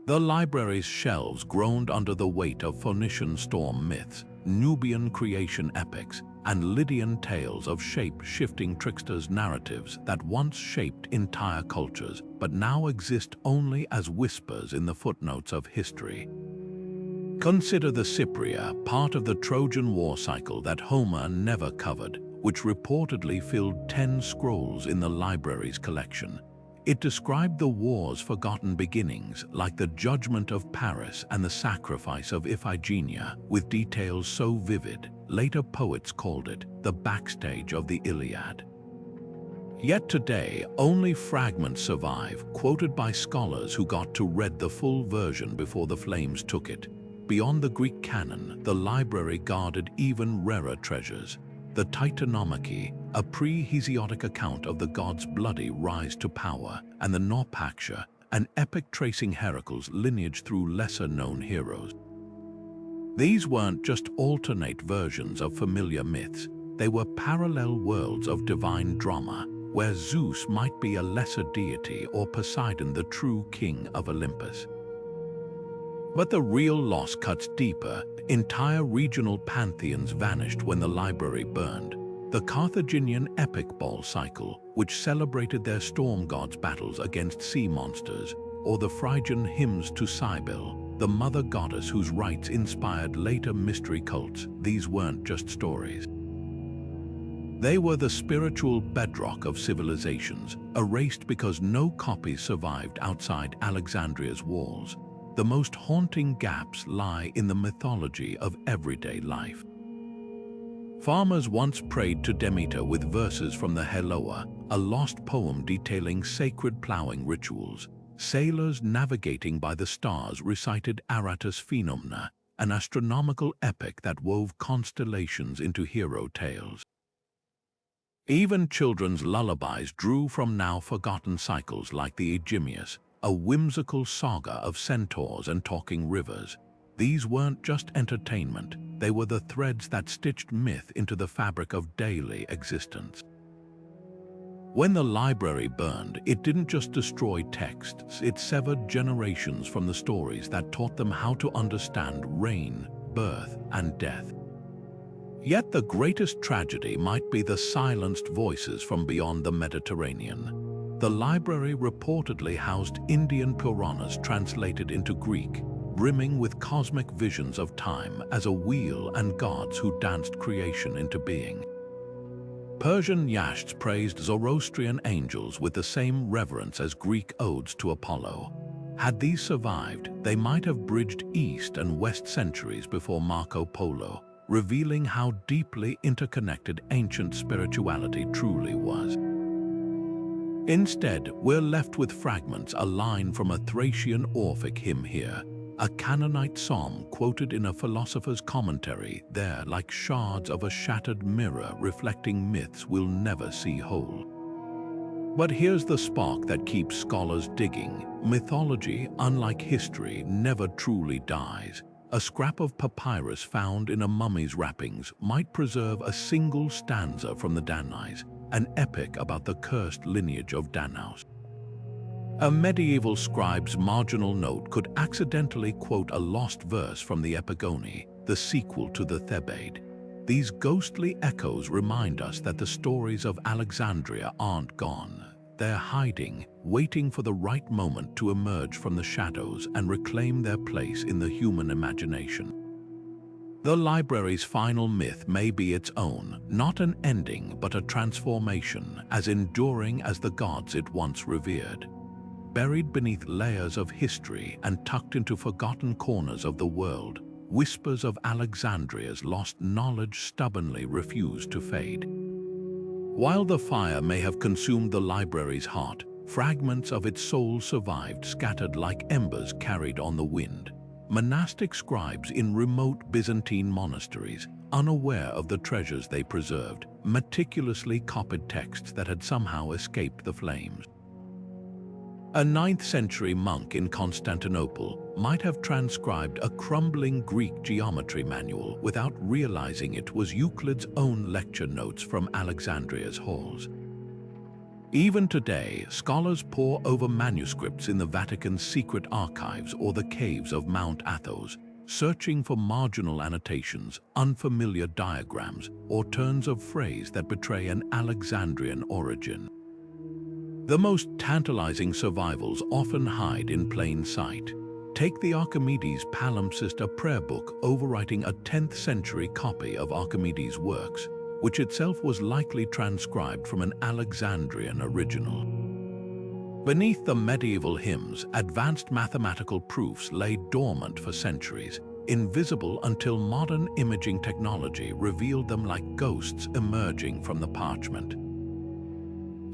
The library's shelves groaned under the weight of Phoenician storm myths, Nubian creation epics, and Lydian tales of shape-shifting tricksters' narratives that once shaped entire cultures, but now exist only as whispers in the footnotes of history. Consider the Cypria, part of the Trojan War cycle that Homer never covered, which reportedly filled 10 scrolls in the library's collection. It described the war's forgotten beginnings, like the judgment of Paris and the sacrifice of Iphigenia, with details so vivid, later poets called it the backstage of the Iliad. Yet today, only fragments survive, quoted by scholars who got to read the full version before the flames took it. Beyond the Greek canon, the library guarded even rarer treasures. The Titanomachy, a pre-Hesiotic account of the gods' bloody rise to power, and the Naupactia, an epic tracing Heracles' lineage through lesser-known heroes. These weren't just alternate versions of familiar myths, they were parallel worlds of divine drama, where Zeus might be a lesser deity or Poseidon the true king of Olympus. But the real loss cuts deeper. Entire regional pantheons vanished when the library burned. The Carthaginian epic ball cycle, which celebrated their storm gods' battles against sea monsters, or the Phrygian hymns to Cybele, the mother goddess whose rites inspired later mystery cults, these weren't just stories. They were the spiritual bedrock of civilizations, erased because no copies survived outside Alexandria's walls. The most haunting gaps lie in the mythology of everyday life. Farmers once prayed to Demeter with verses from the Heloa, a lost poem detailing sacred plowing rituals. Sailors navigating by the stars recited Aratus Phenomena, an astronomical epic that wove constellations into hero tales. Even children's lullabies drew from now-forgotten cycles like the Aegimeus, a whimsical saga of centaurs and talking rivers. These weren't just entertainment, they were the threads that stitched myth into the fabric of daily existence. When the library burned, it didn't just destroy texts, it severed generations from the stories that taught them how to understand reign, birth, and death. Yet the greatest tragedy might be the silenced voices from beyond the Mediterranean. The library reportedly housed Indian Puranas translated into Greek, brimming with cosmic visions of time as a wheel and gods who danced creation into being. Persian yashts praised Zoroastrian angels with the same reverence as Greek odes to Apollo. Had these survived, they might have bridged East and West centuries before Marco Polo, revealing how deeply interconnected ancient spirituality truly was. Instead, we're left with fragments, a line from a Thracian Orphic hymn here, a Canaanite psalm quoted in a philosopher's commentary there, like shards of a shattered mirror reflecting myths we'll never see whole. But here's the spark that keeps scholars digging. Mythology, unlike history, never truly dies. A scrap of papyrus found in a mummy's wrappings might preserve a single stanza from the Danaes, an epic about the cursed lineage of Danaus. A medieval scribe's marginal note could accidentally quote a lost verse from the Epigoni, the sequel to the Thebaid. These ghostly echoes remind us that the stories of Alexandria aren't gone. They're hiding, waiting for the right moment to emerge from the shadows and reclaim their place in the human imagination. The library's final myth may be its own, not an ending but a transformation, as enduring as the gods it once revered. Buried beneath layers of history and tucked into forgotten corners of the world, whispers of Alexandria's lost knowledge stubbornly refuse to fade. While the fire may have consumed the library's heart, fragments of its soul survived, scattered like embers carried on the wind. Monastic scribes in remote Byzantine monasteries, unaware of the treasures they preserved, meticulously copied texts that had somehow escaped the flames. A 9th-century monk in Constantinople might have transcribed a crumbling Greek geometry manual without realizing it was Euclid's own lecture notes from Alexandria's halls. Even today, scholars pore over manuscripts in the Vatican's secret archives or the caves of Mount Athos, searching for marginal annotations, unfamiliar diagrams, or turns of phrase that betray an Alexandrian origin. The most tantalizing survivals often hide in plain sight. Take the Archimedes palimpsest, a prayer book overwriting a 10th-century copy of Archimedes' works, which itself was likely transcribed from an Alexandrian original. Beneath the medieval hymns, advanced mathematical proofs lay dormant for centuries, invisible until modern imaging technology revealed them like ghosts emerging from the parchment.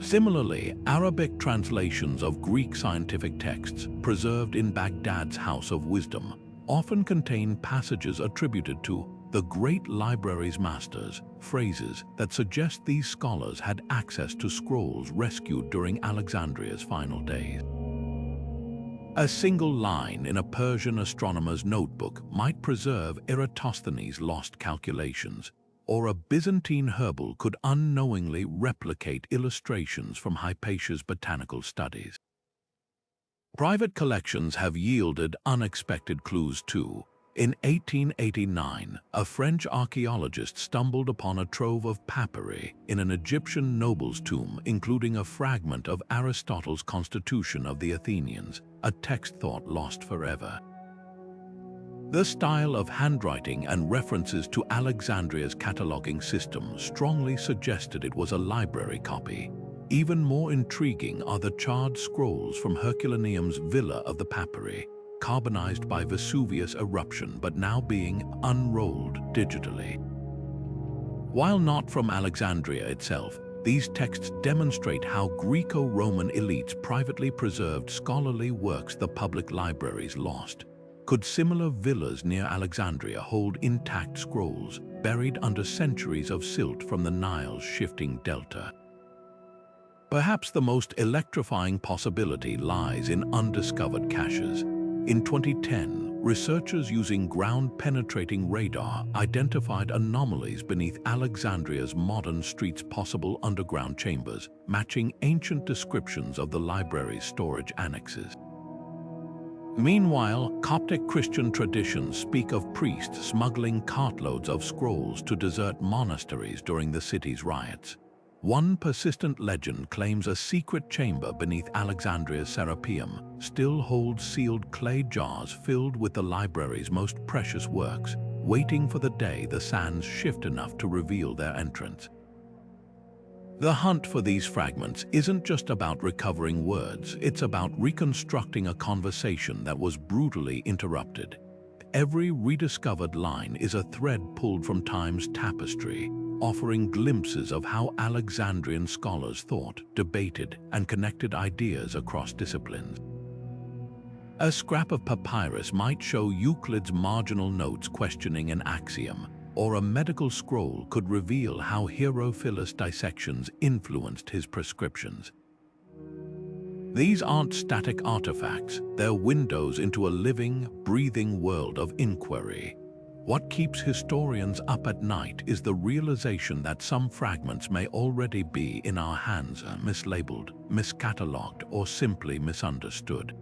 Similarly, Arabic translations of Greek scientific texts, preserved in Baghdad's House of Wisdom, often contain passages attributed to the great library's masters, phrases that suggest these scholars had access to scrolls rescued during Alexandria's final days. A single line in a Persian astronomer's notebook might preserve Eratosthenes' lost calculations, or a Byzantine herbal could unknowingly replicate illustrations from Hypatia's botanical studies. Private collections have yielded unexpected clues too. In 1889, a French archaeologist stumbled upon a trove of papyri in an Egyptian noble's tomb, including a fragment of Aristotle's Constitution of the Athenians, a text thought lost forever. The style of handwriting and references to Alexandria's cataloging system strongly suggested it was a library copy. Even more intriguing are the charred scrolls from Herculaneum's Villa of the Papyri, carbonized by Vesuvius eruption but now being unrolled digitally. While not from Alexandria itself, these texts demonstrate how Greco-Roman elites privately preserved scholarly works the public libraries lost. Could similar villas near Alexandria hold intact scrolls, buried under centuries of silt from the Nile's shifting delta? Perhaps the most electrifying possibility lies in undiscovered caches. In 2010, researchers using ground-penetrating radar identified anomalies beneath Alexandria's modern streets, possible underground chambers, matching ancient descriptions of the library's storage annexes. Meanwhile, Coptic Christian traditions speak of priests smuggling cartloads of scrolls to desert monasteries during the city's riots. One persistent legend claims a secret chamber beneath Alexandria's Serapeum still holds sealed clay jars filled with the library's most precious works, waiting for the day the sands shift enough to reveal their entrance. The hunt for these fragments isn't just about recovering words, it's about reconstructing a conversation that was brutally interrupted. Every rediscovered line is a thread pulled from time's tapestry, offering glimpses of how Alexandrian scholars thought, debated, and connected ideas across disciplines. A scrap of papyrus might show Euclid's marginal notes questioning an axiom, or a medical scroll could reveal how Herophilus' dissections influenced his prescriptions. These aren't static artifacts, they're windows into a living, breathing world of inquiry. What keeps historians up at night is the realization that some fragments may already be in our hands, mislabeled, miscatalogued, or simply misunderstood.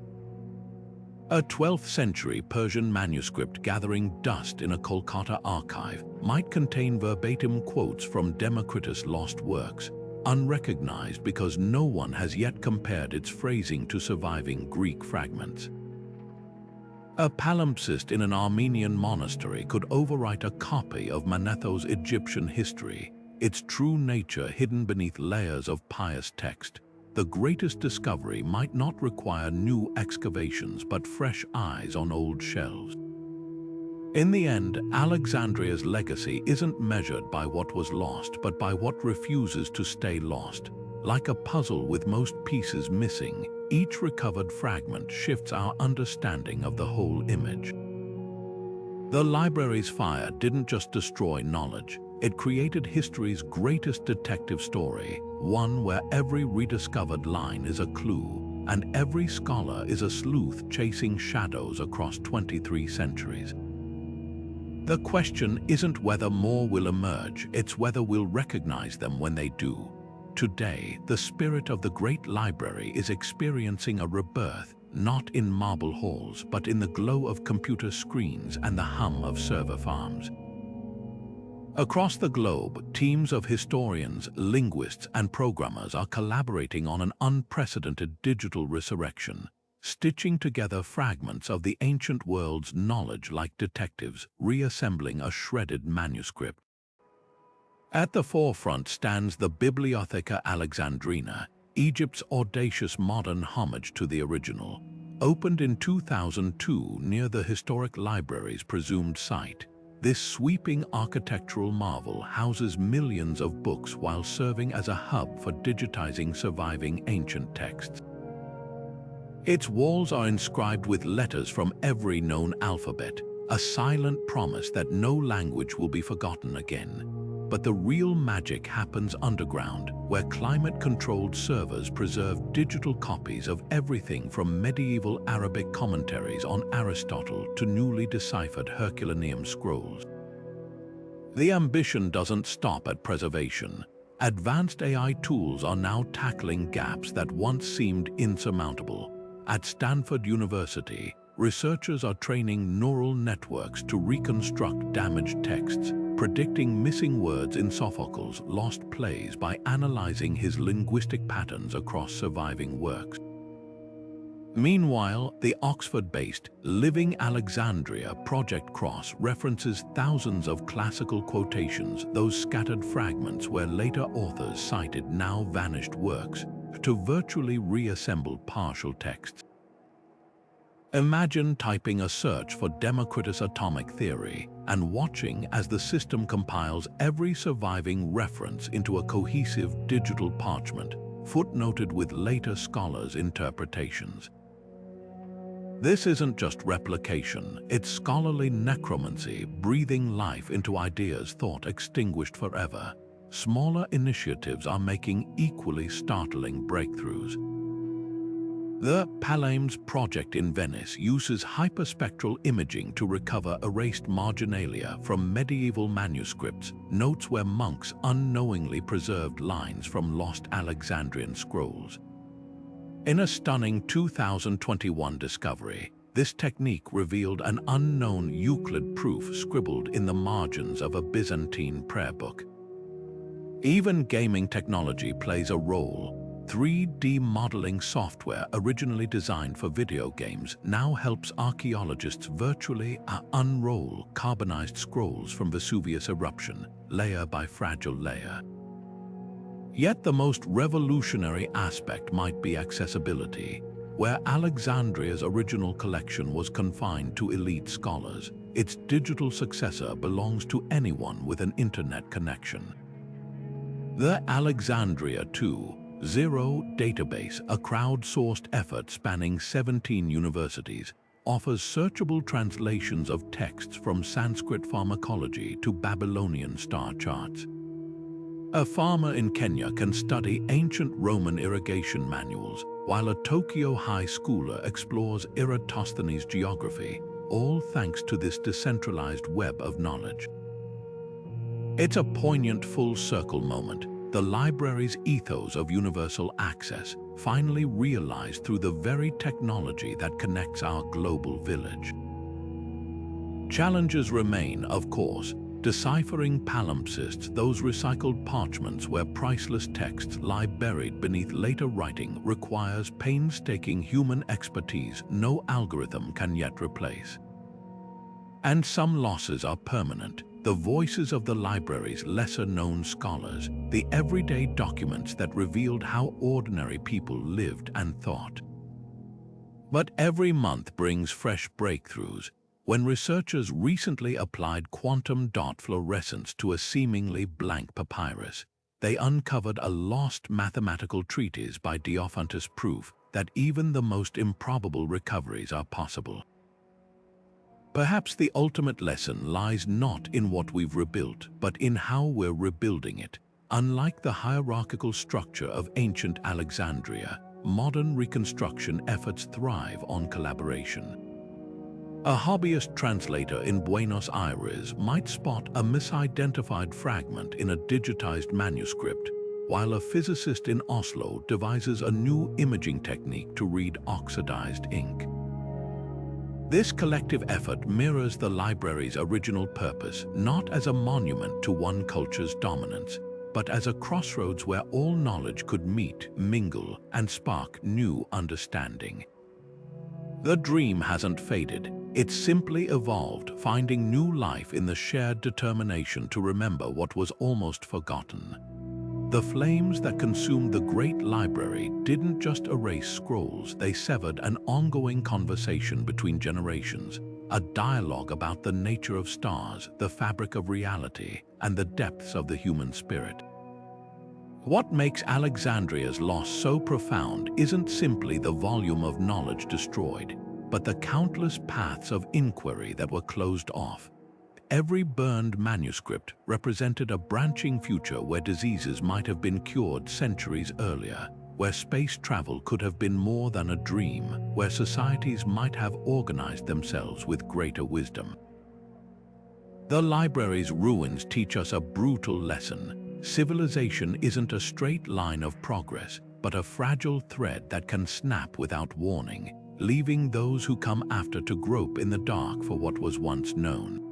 A 12th century Persian manuscript gathering dust in a Kolkata archive might contain verbatim quotes from Democritus' lost works, unrecognized because no one has yet compared its phrasing to surviving Greek fragments. A palimpsest in an Armenian monastery could overwrite a copy of Manetho's Egyptian history, its true nature hidden beneath layers of pious text. The greatest discovery might not require new excavations but fresh eyes on old shelves. In the end, Alexandria's legacy isn't measured by what was lost but by what refuses to stay lost. Like a puzzle with most pieces missing, each recovered fragment shifts our understanding of the whole image. The library's fire didn't just destroy knowledge, it created history's greatest detective story, one where every rediscovered line is a clue, and every scholar is a sleuth chasing shadows across 23 centuries. The question isn't whether more will emerge, it's whether we'll recognize them when they do. Today, the spirit of the Great Library is experiencing a rebirth, not in marble halls, but in the glow of computer screens and the hum of server farms. Across the globe, teams of historians, linguists, and programmers are collaborating on an unprecedented digital resurrection, stitching together fragments of the ancient world's knowledge like detectives, reassembling a shredded manuscript. At the forefront stands the Bibliotheca Alexandrina, Egypt's audacious modern homage to the original. Opened in 2002 near the historic library's presumed site, this sweeping architectural marvel houses millions of books while serving as a hub for digitizing surviving ancient texts. Its walls are inscribed with letters from every known alphabet, a silent promise that no language will be forgotten again. But the real magic happens underground, where climate-controlled servers preserve digital copies of everything from medieval Arabic commentaries on Aristotle to newly deciphered Herculaneum scrolls. The ambition doesn't stop at preservation. Advanced AI tools are now tackling gaps that once seemed insurmountable. At Stanford University, researchers are training neural networks to reconstruct damaged texts, predicting missing words in Sophocles' lost plays by analyzing his linguistic patterns across surviving works. Meanwhile, the Oxford-based Living Alexandria Project Cross references thousands of classical quotations, those scattered fragments where later authors cited now-vanished works, to virtually reassemble partial texts. Imagine typing a search for Democritus' atomic theory and watching as the system compiles every surviving reference into a cohesive digital parchment, footnoted with later scholars' interpretations. This isn't just replication, it's scholarly necromancy, breathing life into ideas thought extinguished forever. Smaller initiatives are making equally startling breakthroughs. The Ptolemaic project in Venice uses hyperspectral imaging to recover erased marginalia from medieval manuscripts, notes where monks unknowingly preserved lines from lost Alexandrian scrolls. In a stunning 2021 discovery, this technique revealed an unknown Euclid proof scribbled in the margins of a Byzantine prayer book. Even gaming technology plays a role. 3D modeling software originally designed for video games now helps archaeologists virtually unroll carbonized scrolls from Vesuvius eruption, layer by fragile layer. Yet the most revolutionary aspect might be accessibility. Where Alexandria's original collection was confined to elite scholars, its digital successor belongs to anyone with an internet connection. The Alexandria 2.0 database, a crowdsourced effort spanning 17 universities, offers searchable translations of texts from Sanskrit pharmacology to Babylonian star charts. A farmer in Kenya can study ancient Roman irrigation manuals, while a Tokyo high schooler explores Eratosthenes' geography, all thanks to this decentralized web of knowledge. It's a poignant full-circle moment, the library's ethos of universal access, finally realized through the very technology that connects our global village. Challenges remain, of course, deciphering palimpsests, those recycled parchments where priceless texts lie buried beneath later writing, requires painstaking human expertise no algorithm can yet replace. And some losses are permanent. The voices of the library's lesser-known scholars, the everyday documents that revealed how ordinary people lived and thought. But every month brings fresh breakthroughs. When researchers recently applied quantum dot fluorescence to a seemingly blank papyrus, they uncovered a lost mathematical treatise by Diophantus, proof that even the most improbable recoveries are possible. Perhaps the ultimate lesson lies not in what we've rebuilt, but in how we're rebuilding it. Unlike the hierarchical structure of ancient Alexandria, modern reconstruction efforts thrive on collaboration. A hobbyist translator in Buenos Aires might spot a misidentified fragment in a digitized manuscript, while a physicist in Oslo devises a new imaging technique to read oxidized ink. This collective effort mirrors the library's original purpose, not as a monument to one culture's dominance, but as a crossroads where all knowledge could meet, mingle, and spark new understanding. The dream hasn't faded. It's simply evolved, finding new life in the shared determination to remember what was almost forgotten. The flames that consumed the great library didn't just erase scrolls, they severed an ongoing conversation between generations, a dialogue about the nature of stars, the fabric of reality, and the depths of the human spirit. What makes Alexandria's loss so profound isn't simply the volume of knowledge destroyed, but the countless paths of inquiry that were closed off. Every burned manuscript represented a branching future where diseases might have been cured centuries earlier, where space travel could have been more than a dream, where societies might have organized themselves with greater wisdom. The library's ruins teach us a brutal lesson. Civilization isn't a straight line of progress, but a fragile thread that can snap without warning, leaving those who come after to grope in the dark for what was once known.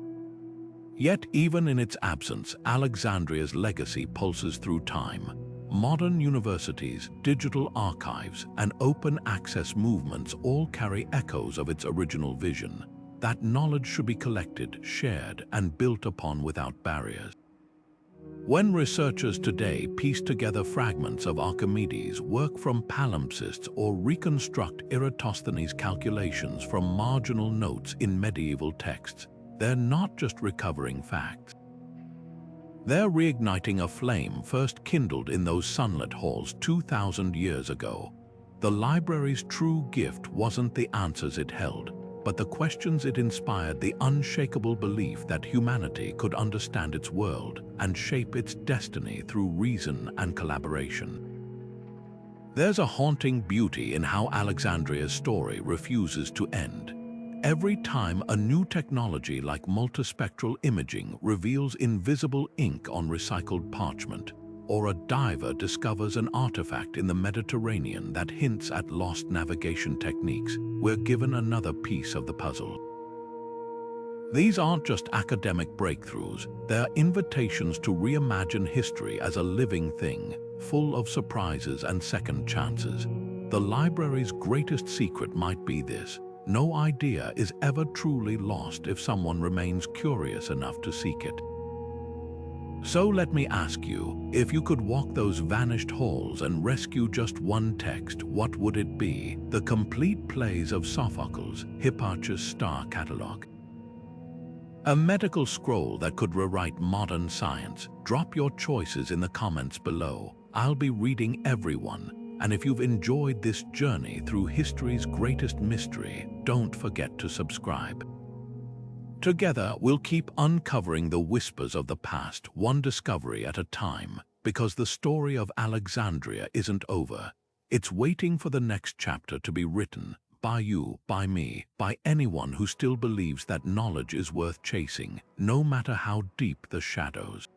Yet even in its absence, Alexandria's legacy pulses through time. Modern universities, digital archives, and open access movements all carry echoes of its original vision. That knowledge should be collected, shared, and built upon without barriers. When researchers today piece together fragments of Archimedes' work from palimpsests or reconstruct Eratosthenes' calculations from marginal notes in medieval texts, they're not just recovering facts. They're reigniting a flame first kindled in those sunlit halls 2,000 years ago. The library's true gift wasn't the answers it held, but the questions it inspired, the unshakable belief that humanity could understand its world and shape its destiny through reason and collaboration. There's a haunting beauty in how Alexandria's story refuses to end. Every time a new technology like multispectral imaging reveals invisible ink on recycled parchment, or a diver discovers an artifact in the Mediterranean that hints at lost navigation techniques, we're given another piece of the puzzle. These aren't just academic breakthroughs, they're invitations to reimagine history as a living thing, full of surprises and second chances. The library's greatest secret might be this: no idea is ever truly lost if someone remains curious enough to seek it. So let me ask you, if you could walk those vanished halls and rescue just one text, what would it be? The complete plays of Sophocles, Hypatia's star catalogue. A medical scroll that could rewrite modern science? Drop your choices in the comments below. I'll be reading every one. And if you've enjoyed this journey through history's greatest mystery, don't forget to subscribe. Together, we'll keep uncovering the whispers of the past, one discovery at a time, because the story of Alexandria isn't over. It's waiting for the next chapter to be written, by you, by me, by anyone who still believes that knowledge is worth chasing, no matter how deep the shadows.